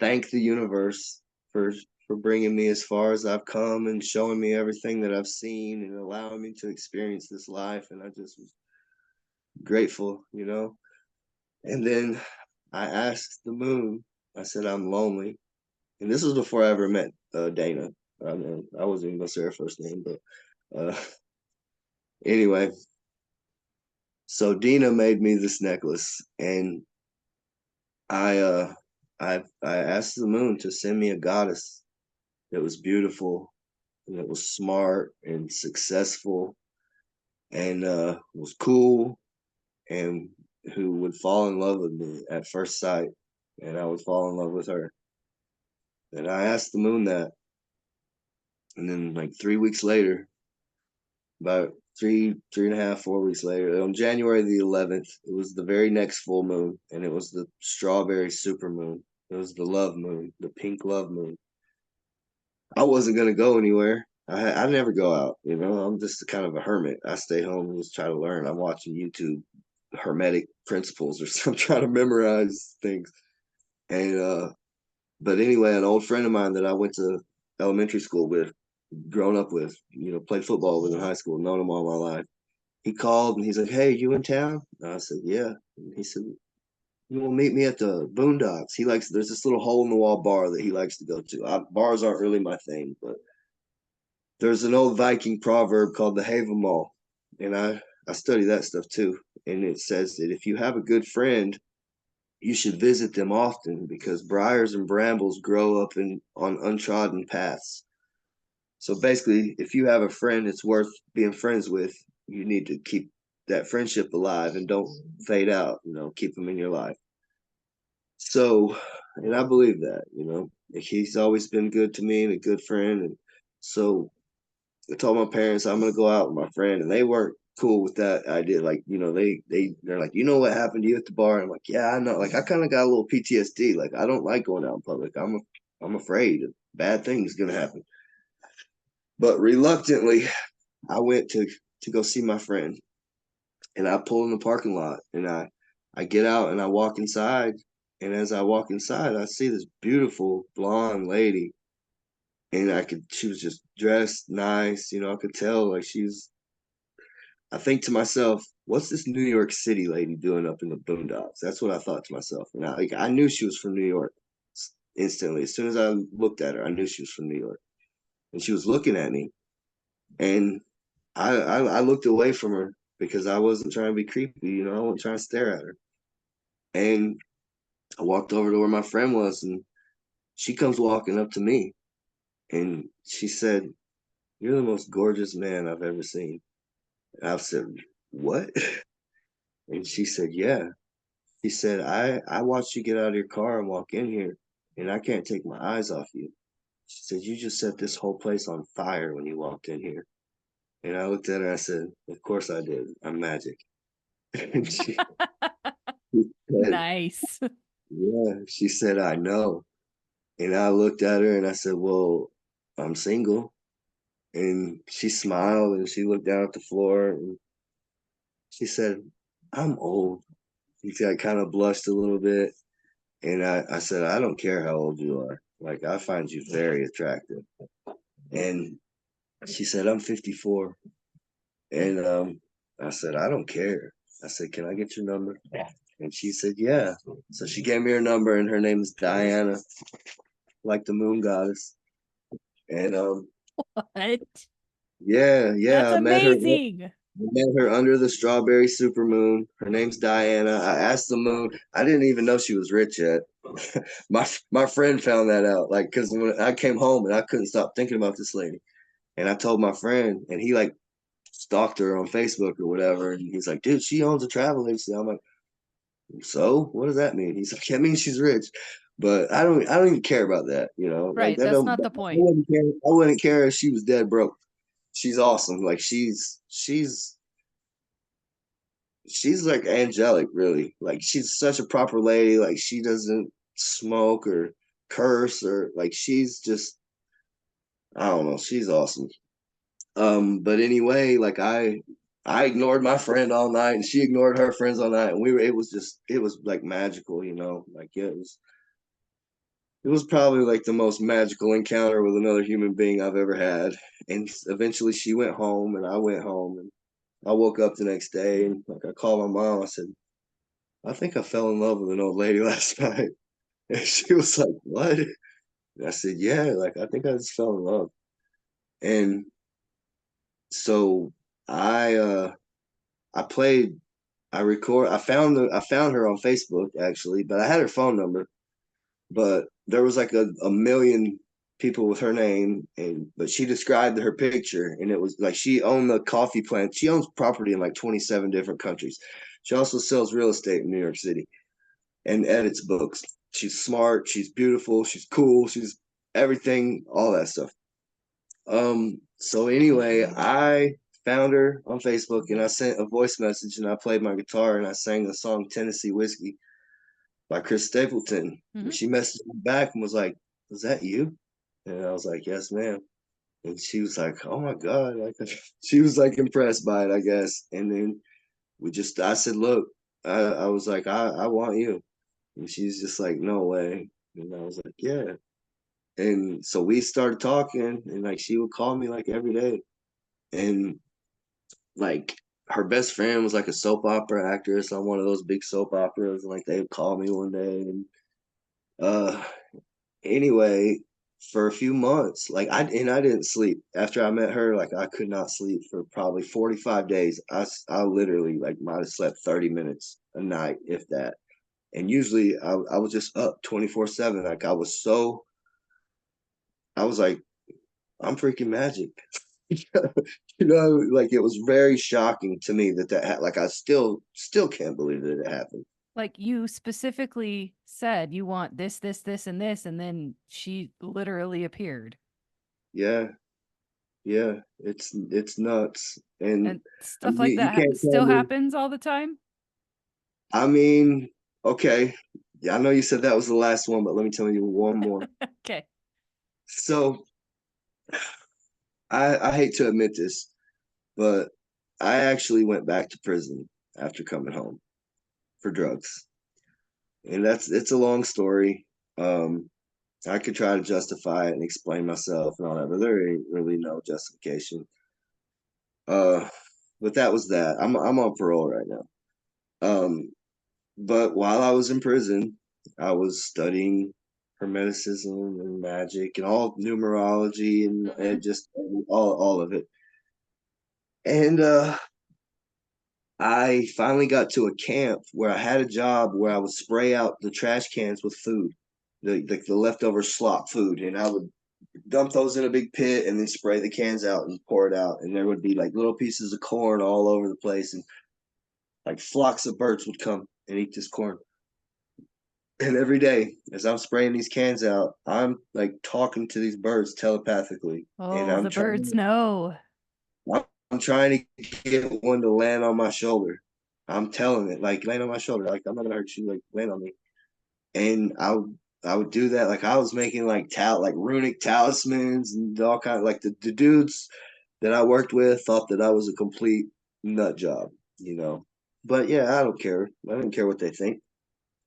thank the universe for for bringing me as far as I've come and showing me everything that I've seen and allowing me to experience this life. And I just was grateful. And then I asked the moon, I said, I'm lonely. And this was before I ever met Dana. I wasn't even gonna say her first name, but anyway. So Dina made me this necklace, and I I asked the moon to send me a goddess that was beautiful and that was smart and successful and was cool and who would fall in love with me at first sight, and I would fall in love with her. And I asked the moon that, and then like 3 weeks later, about three and a half, 4 weeks later, on January the 11th, it was the very next full moon, and it was the strawberry super moon. It was the love moon, the pink love moon. I wasn't gonna go anywhere. I never go out. I'm just kind of a hermit. I stay home and just try to learn. I'm watching YouTube hermetic principles or something, trying to memorize things. And but anyway, an old friend of mine that I went to elementary school with, grown up with, played football with in high school, known him all my life. He called and he's like, "Hey, you in town?" And I said, "Yeah." And he said, "You will meet me at the Boondocks." There's this little hole in the wall bar that he likes to go to. Bars aren't really my thing, but there's an old Viking proverb called the Haven Mall, and I study that stuff too. And it says that if you have a good friend, you should visit them often because briars and brambles grow up on untrodden paths. So basically, if you have a friend that's worth being friends with, you need to keep that friendship alive and don't fade out. Keep them in your life. So, and I believe that. He's always been good to me and a good friend. And so I told my parents I'm gonna go out with my friend, and they weren't cool with that idea. Like, they're like, what happened to you at the bar? And I'm like, yeah, I know. Like, I kind of got a little PTSD. Like, I don't like going out in public. I'm afraid of bad things gonna happen. But reluctantly, I went to go see my friend, And I pull in the parking lot, and I get out and I walk inside. And as I walk inside, I see this beautiful blonde lady. And she was just dressed nice. I could tell like I think to myself, what's this New York City lady doing up in the boondocks? That's what I thought to myself. And I knew she was from New York instantly. As soon as I looked at her, I knew she was from New York. And she was looking at me. And I looked away from her because I wasn't trying to be creepy. I wasn't trying to stare at her. And I walked over to where my friend was, and she comes walking up to me, and she said, "You're the most gorgeous man I've ever seen." And I said, "What?" And she said, "Yeah." She said, I watched you get out of your car and walk in here, and I can't take my eyes off you." She said, "You just set this whole place on fire when you walked in here." And I looked at her and I said, "Of course I did. I'm magic." And she said, Nice. "Yeah." She said, "I know." And I looked at her and I said, "Well, I'm single." And she smiled and she looked down at the floor and she said, "I'm old." I kind of blushed a little bit. And I said, "I don't care how old you are. Like, I find you very attractive." And she said, "I'm 54." And I said, "I don't care." I said, "Can I get your number?" And she said, "Yeah." So she gave me her number, and her name is Diana, like the moon goddess. And What? yeah, That's yeah, amazing. I met her under the strawberry supermoon. Her name's Diana. I asked the moon. I didn't even know she was rich yet. My friend found that out, like, because when I came home and I couldn't stop thinking about this lady, and I told my friend, and he like stalked her on Facebook or whatever, and he's like, "Dude, she owns a travel agency." I'm like, "So what does that mean?" He's like, "That means she's rich." But I don't even care about that, like Right. that That's don't not the I point. wouldn't care. I wouldn't care if she was dead broke. She's awesome. Like she's like angelic, really. Like she's such a proper lady. Like she doesn't smoke or curse or like she's just I don't know. She's awesome. But anyway, like I ignored my friend all night and she ignored her friends all night and it was like magical, like it was probably like the most magical encounter with another human being I've ever had. And eventually she went home and I went home and I woke up the next day and like I called my mom. I said, "I think I fell in love with an old lady last night." And she was like, "What?" And I said, "Yeah, like I think I just fell in love." And so I I played I found her on Facebook actually, but I had her phone number, but there was like a million people with her name but she described her picture and it was like she owned the coffee plant. She owns property in like 27 different countries. She also sells real estate in New York City and edits books. She's smart, she's beautiful, she's cool, she's everything, all that stuff. So anyway, I found her on Facebook and I sent a voice message and I played my guitar and I sang the song Tennessee Whiskey by Chris Stapleton. And Hmm. she messaged me back and was like, "Was that you?" And I was like, "Yes, ma'am." And she was like, "Oh my God." Like she was like impressed by it, I guess. And then I said, "Look," I was like, I want you. And she's just like, "No way." And I was like, "Yeah." And so we started talking and like she would call me like every day. And like her best friend was like a soap opera actress on one of those big soap operas. And like they would call me one day. And uh anyway, for a few months, I didn't sleep. After I met her, like I could not sleep for probably 45 days. I literally like might have slept 30 minutes a night, if that. And usually I was just up 24/7. Like I was like, I'm freaking magic. Like it was very shocking to me like I still can't believe that it happened. Like you specifically said you want this, this, this, and this, and then she literally appeared. Yeah, yeah, it's nuts. And And stuff like you that can't tell still me. happens all the time. I mean, okay. Yeah, I know you said that was the last one, but let me tell you one more. Okay. So I hate to admit this, but I actually went back to prison. after coming home for drugs. And it's a long story. I could try to justify it and explain myself and all that, but there ain't really no justification. Uh, but that was that. I'm on parole right now. But while I was in prison, I was studying hermeticism and magic and all numerology and just all of it. And I finally got to a camp where I had a job where I would spray out the trash cans with food, the leftover slop food, and I would dump those in a big pit and then spray the cans out and pour it out. And there would be like little pieces of corn all over the place, and like flocks of birds would come and eat this corn. And every day, as I'm spraying these cans out, I'm like talking to these birds telepathically, and Oh, the birds know. I'm trying to get one to land on my shoulder. I'm telling it, like, land on my shoulder. Like, I'm not gonna hurt you. Like, land on me. And I would do that. Like, I was making like runic talismans and all kind of like the dudes that I worked with thought that I was a complete nut job, you know. But yeah, I don't care. I don't care what they think.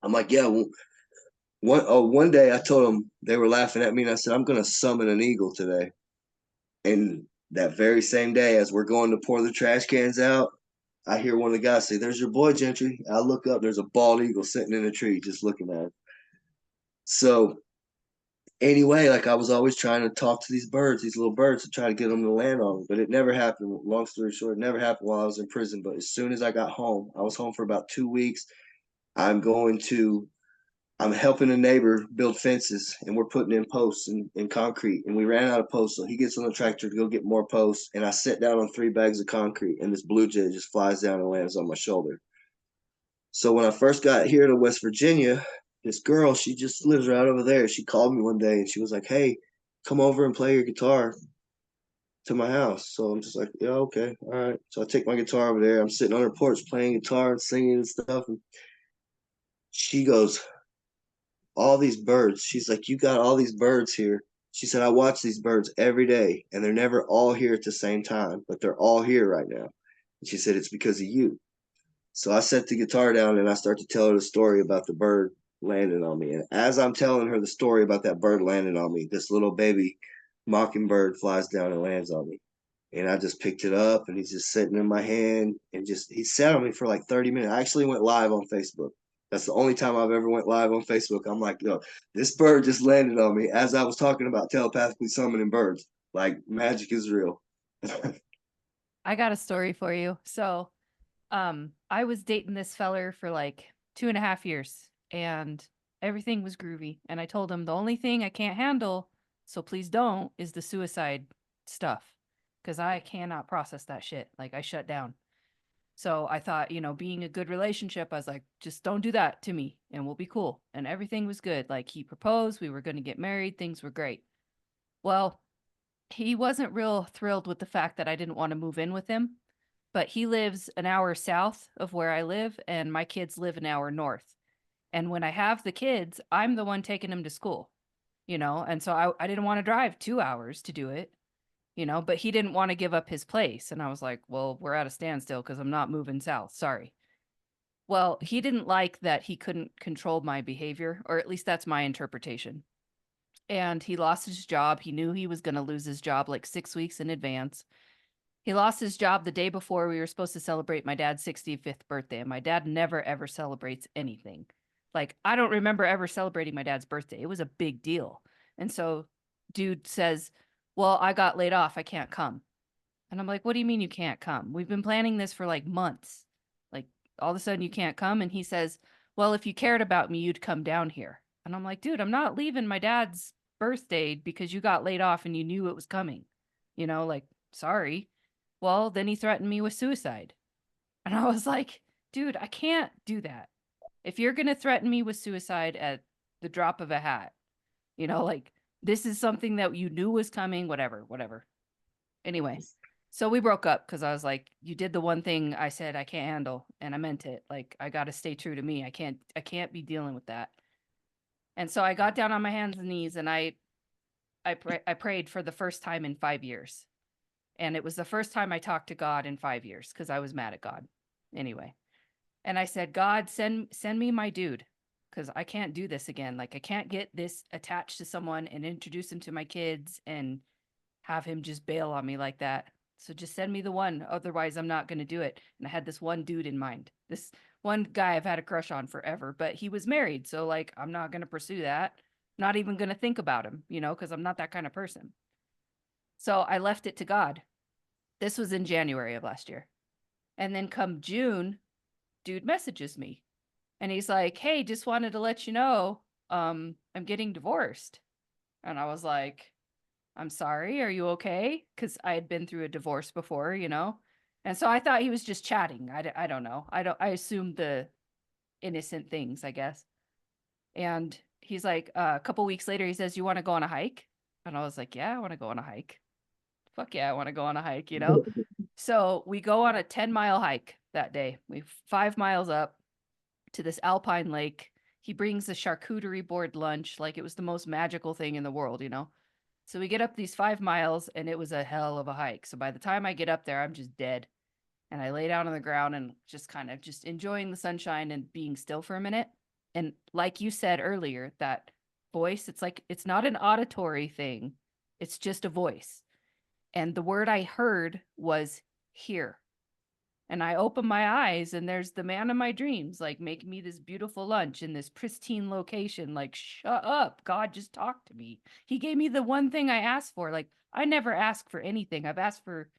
I'm like, yeah. Well, one day I told them, they were laughing at me, and I said, I'm gonna summon an eagle today. And that very same day, as we're going to pour the trash cans out, I hear one of the guys say, "There's your boy Gentry." I look up, there's a bald eagle sitting in a tree just looking at it. So anyway, like I was always trying to talk to these birds, these little birds, to try to get them to land on me, but it never happened. Long story short, it never happened while I was in prison. But as soon as I got home, I was home for about 2 weeks. I'm going to I'm helping a neighbor build fences, and we're putting in posts and concrete. And we ran out of posts, so he gets on the tractor to go get more posts. And I sit down on 3 bags of concrete, and this blue jay just flies down and lands on my shoulder. So when I first got here to West Virginia, this girl, she just lives right over there. She called me one day and she was like, "Hey, come over and play your guitar to my house." So I'm just like, "Yeah, okay, all right." So I take my guitar over there. I'm sitting on her porch playing guitar and singing and stuff. And she goes, "All these birds." She's like, "You got all these birds here." She said, "I watch these birds every day, and they're never all here at the same time, but they're all here right now." And she said, "It's because of you." So I set the guitar down and I start to tell her the story about the bird landing on me. And as I'm telling her the story about that bird landing on me, this little baby mockingbird flies down and lands on me. And I just picked it up, and he's just sitting in my hand, and just he sat on me for like 30 minutes. I actually went live on Facebook. That's the only time I've ever went live on Facebook. I'm like, yo, this bird just landed on me as I was talking about telepathically summoning birds. Like, magic is real. I got a story for you. So, I was dating this feller for like 2.5 years, and everything was groovy. And I told him the only thing I can't handle, so please don't, is the suicide stuff. Cause I cannot process that shit. Like I shut down. So I thought, being a good relationship, I was like, just don't do that to me and we'll be cool. And everything was good. Like he proposed, we were going to get married, things were great. Well, he wasn't real thrilled with the fact that I didn't want to move in with him, but he lives an hour south of where I live and my kids live an hour north. And when I have the kids, I'm the one taking them to school, and so I didn't want to drive 2 hours to do it, but he didn't want to give up his place. And I was like, well, we're at a standstill because I'm not moving south. Sorry. Well, he didn't like that he couldn't control my behavior, or at least that's my interpretation. And he lost his job. He knew he was going to lose his job like 6 weeks in advance. He lost his job the day before we were supposed to celebrate my dad's 65th birthday. And my dad never, ever celebrates anything. Like, I don't remember ever celebrating my dad's birthday. It was a big deal. And so, dude says, well, I got laid off. I can't come. And I'm like, what do you mean you can't come? We've been planning this for like months. Like, all of a sudden you can't come. And he says, well, if you cared about me, you'd come down here. And I'm like, dude, I'm not leaving my dad's birthday because you got laid off and you knew it was coming. Like, sorry. Well, then he threatened me with suicide. And I was like, dude, I can't do that. If you're going to threaten me with suicide at the drop of a hat, like this is something that you knew was coming, whatever, whatever. Anyway, so we broke up because I was like, you did the one thing I said I can't handle, and I meant it. Like, I got to stay true to me. I can't be dealing with that. And so I got down on my hands and knees and I prayed for the first time in 5 years. And it was the first time I talked to God in 5 years because I was mad at God. Anyway, And I said, God, send me my dude, because I can't do this again. Like I can't get this attached to someone and introduce him to my kids and have him just bail on me like that. So just send me the one. Otherwise, I'm not going to do it. And I had this one dude in mind. This one guy I've had a crush on forever, but he was married. So, like, I'm not going to pursue that. Not even going to think about him, because I'm not that kind of person. So I left it to God. This was in January of last year. And then come June, dude messages me and he's like, "Hey, just wanted to let you know, I'm getting divorced." And I was like, "I'm sorry, are you okay?" Because I had been through a divorce before, And so I thought he was just chatting. I don't know. I assumed the innocent things, I guess. And he's like, a couple weeks later, he says, "You want to go on a hike?" And I was like, "Yeah, I want to go on a hike. Fuck yeah, I want to go on a hike. So we go on a 10-mile hike that day. We 5 miles up to this alpine lake. He brings a charcuterie board lunch like it was the most magical thing in the world. So we get up these 5 miles and it was a hell of a hike. So by the time I get up there, I'm just dead. And I lay down on the ground and just kind of just enjoying the sunshine and being still for a minute. And like you said earlier, that voice, it's like it's not an auditory thing. It's just a voice. And the word I heard was here. And I open my eyes and there's the man of my dreams, like making me this beautiful lunch in this pristine location. Like, shut up. God just talked to me. He gave me the one thing I asked for. Like, I never ask for anything. I've asked for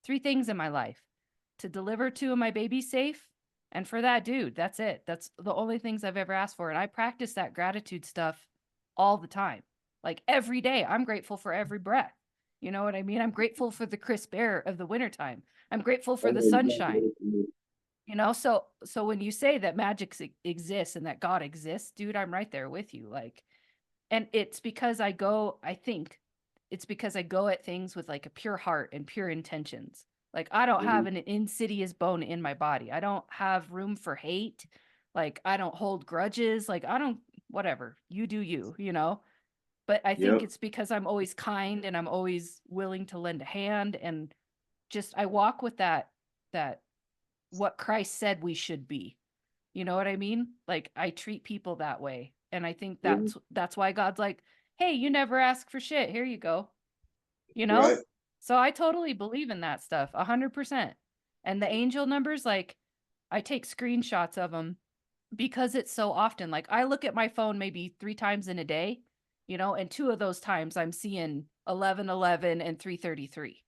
3 things in my life: to deliver 2 of my babies safe. And for that dude, that's it. That's the only things I've ever asked for. And I practice that gratitude stuff all the time. Like every day, I'm grateful for every breath. You know what I mean? I'm grateful for the crisp air of the wintertime. I'm grateful for the sunshine. So when you say that magic exists and that God exists, dude, I'm right there with you. Like, and it's because I think it's because I go at things with like a pure heart and pure intentions. Like, I don't have Mhm. an insidious bone in my body. I don't have room for hate. Like, I don't hold grudges. Like, I don't, whatever. You do you. But I think Yep. it's because I'm always kind and I'm always willing to lend a hand, and just I walk with that what Christ said we should be. You know what I mean? Like, I treat people that way. And I think Mhm. that's why God's like, "Hey, you never ask for shit. Here you go." You Right. know? So I totally believe in that stuff, 100%. And the angel numbers, like, I take screenshots of them because it's so often. Like, I look at my phone maybe 3 times in a day, and 2 of those times I'm seeing 1111 and 333.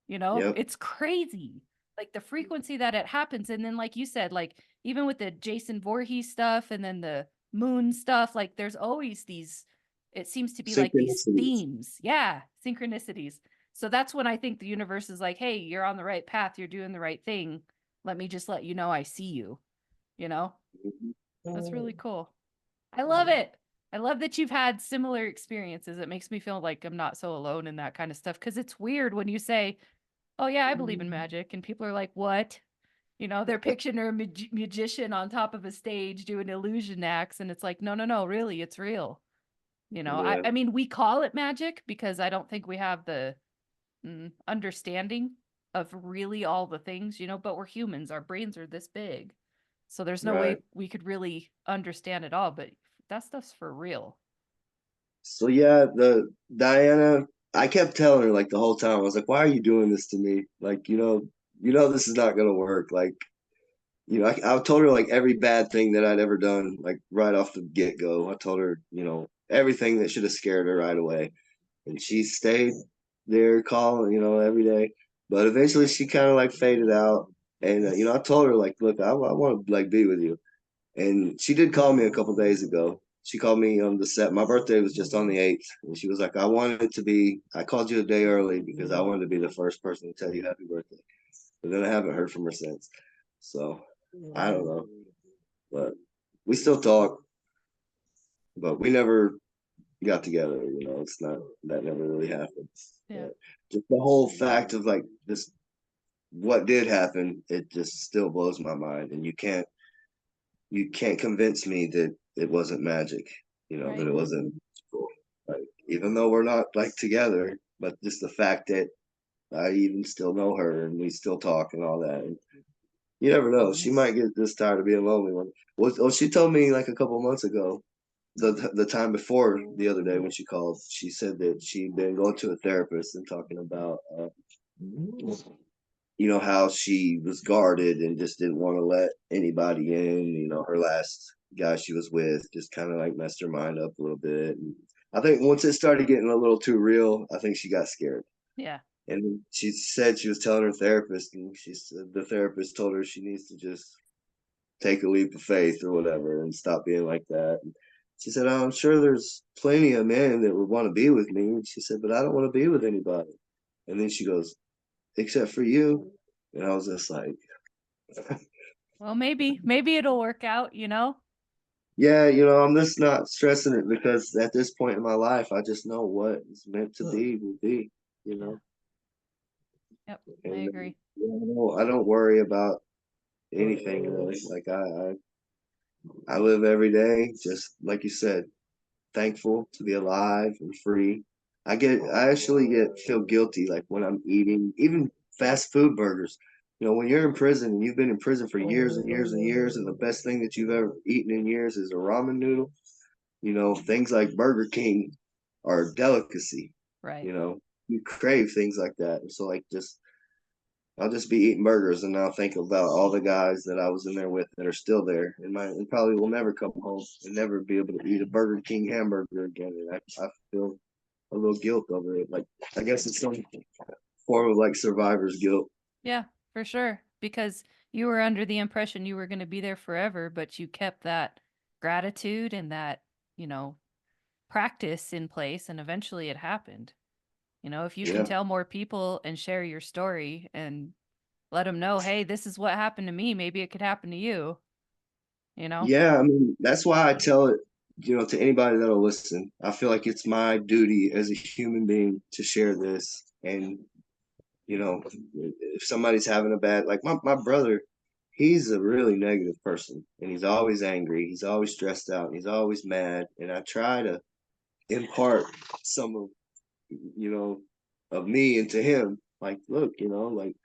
Yep. It's crazy. Like the frequency that it happens. And then, like you said, like even with the Jason Voorhees stuff and then the moon stuff, like there's always these, it seems to be like these Synchronicities. themes. Yeah. Synchronicities. So that's when I think the universe is like, "Hey, you're on the right path. You're doing the right thing. Let me just let you know I see you. You know, Mhm. that's really cool. I love it. I love that you've had similar experiences. It makes me feel like I'm not so alone in that kind of stuff. Cause it's weird when you say, "Oh yeah, I believe in magic," and people are like, "What?" They're picturing a magician on top of a stage doing illusion acts, and it's like, no, no, no, really, it's real. I, Yeah. I mean, we call it magic because I don't think we have the understanding of really all the things, but we're humans. Our brains are this big. So there's no way Right. we could really understand it all, but that stuff's for real. So yeah, the Diana, I kept telling her like the whole time. I was like, "Why are you doing this to me? Like, this is not gonna work." Like, I told her like every bad thing that I'd ever done, like right off the get go. I told her, everything that should have scared her right away, and she stayed there calling, every day. But eventually, she kind of like faded out, and I told her like, "Look, I want to like be with you." And she did call me a couple days ago. She called me on the set. My birthday was just on the 8th. And she was like, I called you a day early because I wanted to be the first person to tell you happy birthday. But then I haven't heard from her since. So I don't know. But we still talk, but we never got together. It's not, that never really happened. Yeah. But just the whole fact of like this, what did happen, it just still blows my mind. And you can't convince me that it wasn't magic, that Right. it wasn't cool. Like, even though we're not like together, but just the fact that I even still know her and we still talk and all that. You never know. She might get just tired of being lonely one. Well, she told me like a couple months ago, the time before the other day when she called, she said that she'd been going to a therapist and talking about how she was guarded and just didn't want to let anybody in. Her last guy she was with just kind of like messed her mind up a little bit. And I think once it started getting a little too real, I think she got scared. Yeah. And she said she was telling her therapist, and she said the therapist told her she needs to just take a leap of faith or whatever and stop being like that. And she said, I'm sure there's plenty of men that would want to be with me. And she said, but I don't want to be with anybody. And then she goes, except for you. And I was just like, Well, maybe it'll work out, you know? yeah, I'm just not stressing it because at this point in my life, I just know what is meant to be will be, you Yeah. know. Yep. I And agree. I don't worry about anything really. Like I live every day, just like you said, thankful to be alive and free. I actually feel guilty like when I'm eating even fast food burgers. When you're in prison and you've been in prison for years and years and years, and the best thing that you've ever eaten in years is a ramen noodle. Things like Burger King are a delicacy. Right. You know, you crave things like that, and so like just I'll just be eating burgers, and I'll think about all the guys that I was in there with that are still there, and probably will never come home and never be able to eat a Burger King hamburger again. And I feel a little guilt over it. Like I guess it's some form of like survivor's guilt. Yeah, for sure. Because you were under the impression you were going to be there forever, but you kept that gratitude and that, you know, practice in place, and eventually it happened. If you can Yeah, tell more people and share your story and let them know, hey, this is what happened to me, maybe it could happen to you, you know? yeah. I mean, that's why I tell it, to anybody that'll listen. I feel like it's my duty as a human being to share this, and if somebody's having a bad, like my brother, he's a really negative person and he's always angry, he's always stressed out, he's always mad. And I try to impart some you know, of me into him. Like, look, like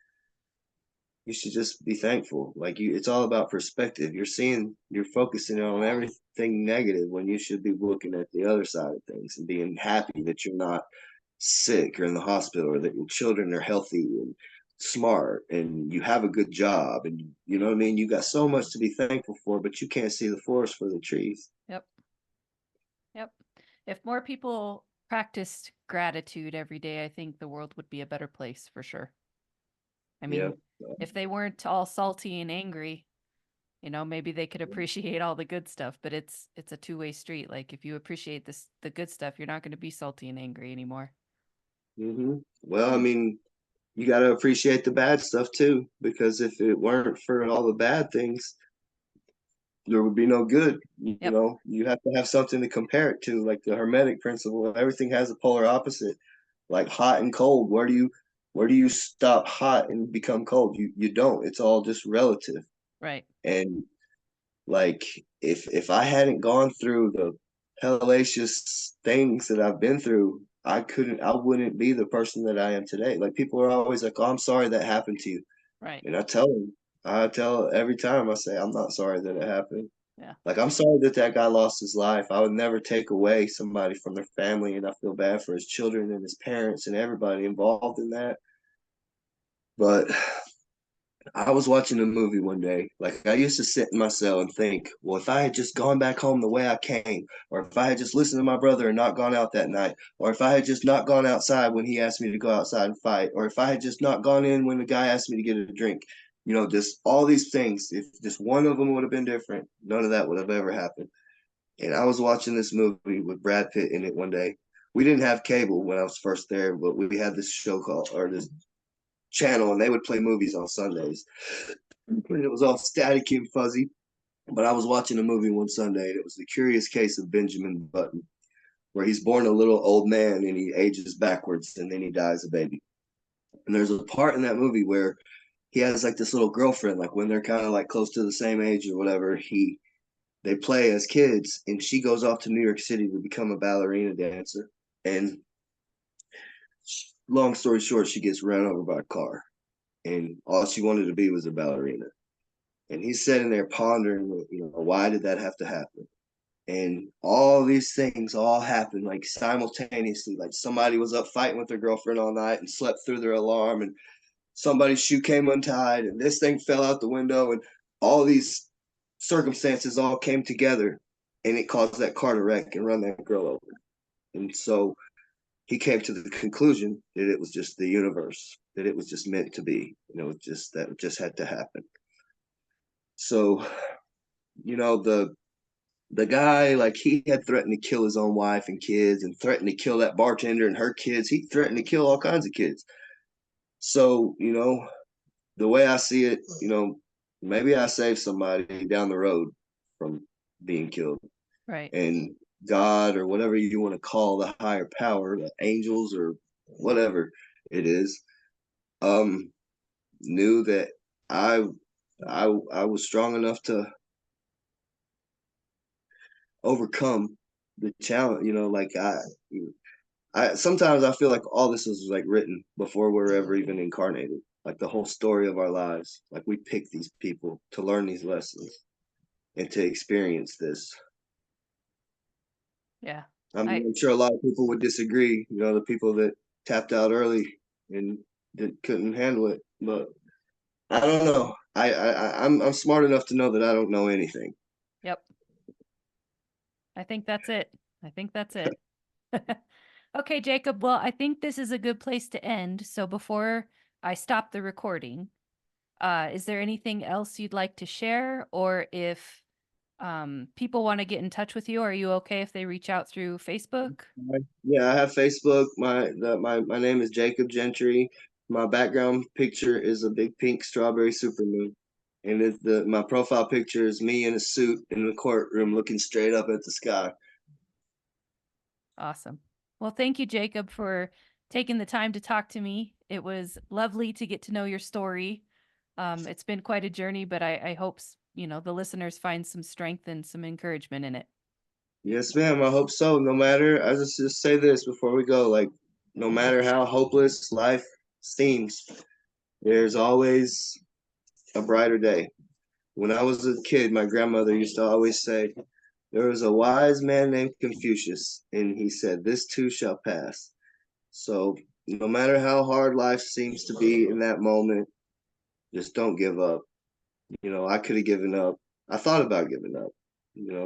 you should just be thankful. Like it's all about perspective. You're focusing on everything negative when you should be looking at the other side of things and being happy that you're not sick or in the hospital or that your children are healthy and smart and you have a good job and you know what I mean? You got so much to be thankful for, but you can't see the forest for the trees. Yep. Yep. If more people practiced gratitude every day, I think the world would be a better place for sure. I Yeah. mean, if they weren't all salty and angry, maybe they could appreciate all the good stuff, but it's a two-way street. Like if you appreciate the good stuff, you're not going to be salty and angry anymore. Well, I mean, you got to appreciate the bad stuff too, because if it weren't for all the bad things, there would be no good. Yep. You have to have something to compare it to, like the Hermetic principle. Everything has a polar opposite, like hot and cold. Where do you stop hot and become cold? You don't. It's all just relative. Right. And like if I hadn't gone through the hellacious things that I've been through, I wouldn't be the person that I am today. Like people are always like, "Oh, I'm sorry that happened to you." Right. And I tell every time I say, I'm not sorry that it happened. Yeah. Like I'm sorry that that guy lost his life. I would never take away somebody from their family, and I feel bad for his children and his parents and everybody involved in that. But I was watching a movie one day. Like I used to sit in my cell and think, well, if I had just gone back home the way I came, or if I had just listened to my brother and not gone out that night, or if I had just not gone outside when he asked me to go outside and fight, or if I had just not gone in when the guy asked me to get a drink, just all these things. If just one of them would have been different, none of that would have ever happened. And I was watching this movie with Brad Pitt in it one day. We didn't have cable when I was first there, but we had this show called or this channel, and they would play movies on Sundays. And it was all staticky and fuzzy. But I was watching a movie one Sunday, and it was The Curious Case of Benjamin Button, where he's born a little old man and he ages backwards and then he dies a baby. And there's a part in that movie where he has like this little girlfriend, like when they're kind of like close to the same age or whatever, they play as kids, and she goes off to New York City to become a ballerina dancer. And long story short, she gets run over by a car, and all she wanted to be was a ballerina. And he's sitting there pondering, why did that have to happen? And all these things all happened like simultaneously. Like somebody was up fighting with their girlfriend all night and slept through their alarm, and somebody's shoe came untied, and this thing fell out the window, and all these circumstances all came together, and it caused that car to wreck and run that girl over. And so he came to the conclusion that it was just the universe, that it was just meant to be. It was just that it just had to happen. So, the guy, like, he had threatened to kill his own wife and kids, and threatened to kill that bartender and her kids. He threatened to kill all kinds of kids. So, the way I see it, maybe I saved somebody down the road from being killed. Right. And God, or whatever you want to call the higher power, the angels or whatever it is, knew that I I was strong enough to overcome the challenge. Like I sometimes I feel like all this is like written before we're ever even incarnated. Like the whole story of our lives. Like we pick these people to learn these lessons and to experience this. Yeah. I mean, I'm sure a lot of people would disagree. The people that tapped out early and that couldn't handle it. But I don't know. I'm smart enough to know that I don't know anything. Yep. I think that's it. I think that's it. Okay, Jacob. Well, I think this is a good place to end. So before I stop the recording, is there anything else you'd like to share? Or if people want to get in touch with you, are you okay if they reach out through Facebook? Yeah, I have Facebook. My name is Jacob Gentry. My background picture is a big pink strawberry supermoon, and my profile picture is me in a suit in the courtroom looking straight up at the sky. Awesome. Well, thank you, Jacob, for taking the time to talk to me. It was lovely to get to know your story. It's been quite a journey, but I hope the listeners find some strength and some encouragement in it. Yes, ma'am. I hope so. No matter, I just say this before we go, like, no matter how hopeless life seems, there's always a brighter day. When I was a kid, my grandmother used to always say, there was a wise man named Confucius, and he said, this too shall pass. So no matter how hard life seems to be in that moment, just don't give up. I could have given up. I thought about giving up.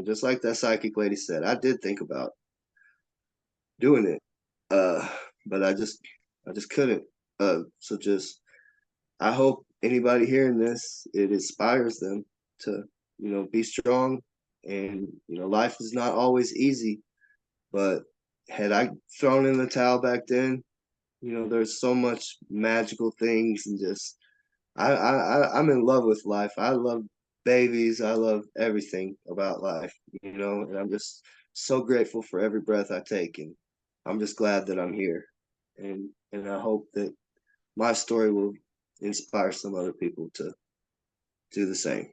Just like that psychic lady said, I did think about doing it. But I just couldn't. So just I hope anybody hearing this, it inspires them to, be strong. And, life is not always easy, but had I thrown in the towel back then, there's so much magical things, and just I'm in love with life. I love babies. I love everything about life, and I'm just so grateful for every breath I take, and I'm just glad that I'm here, and I hope that my story will inspire some other people to do the same.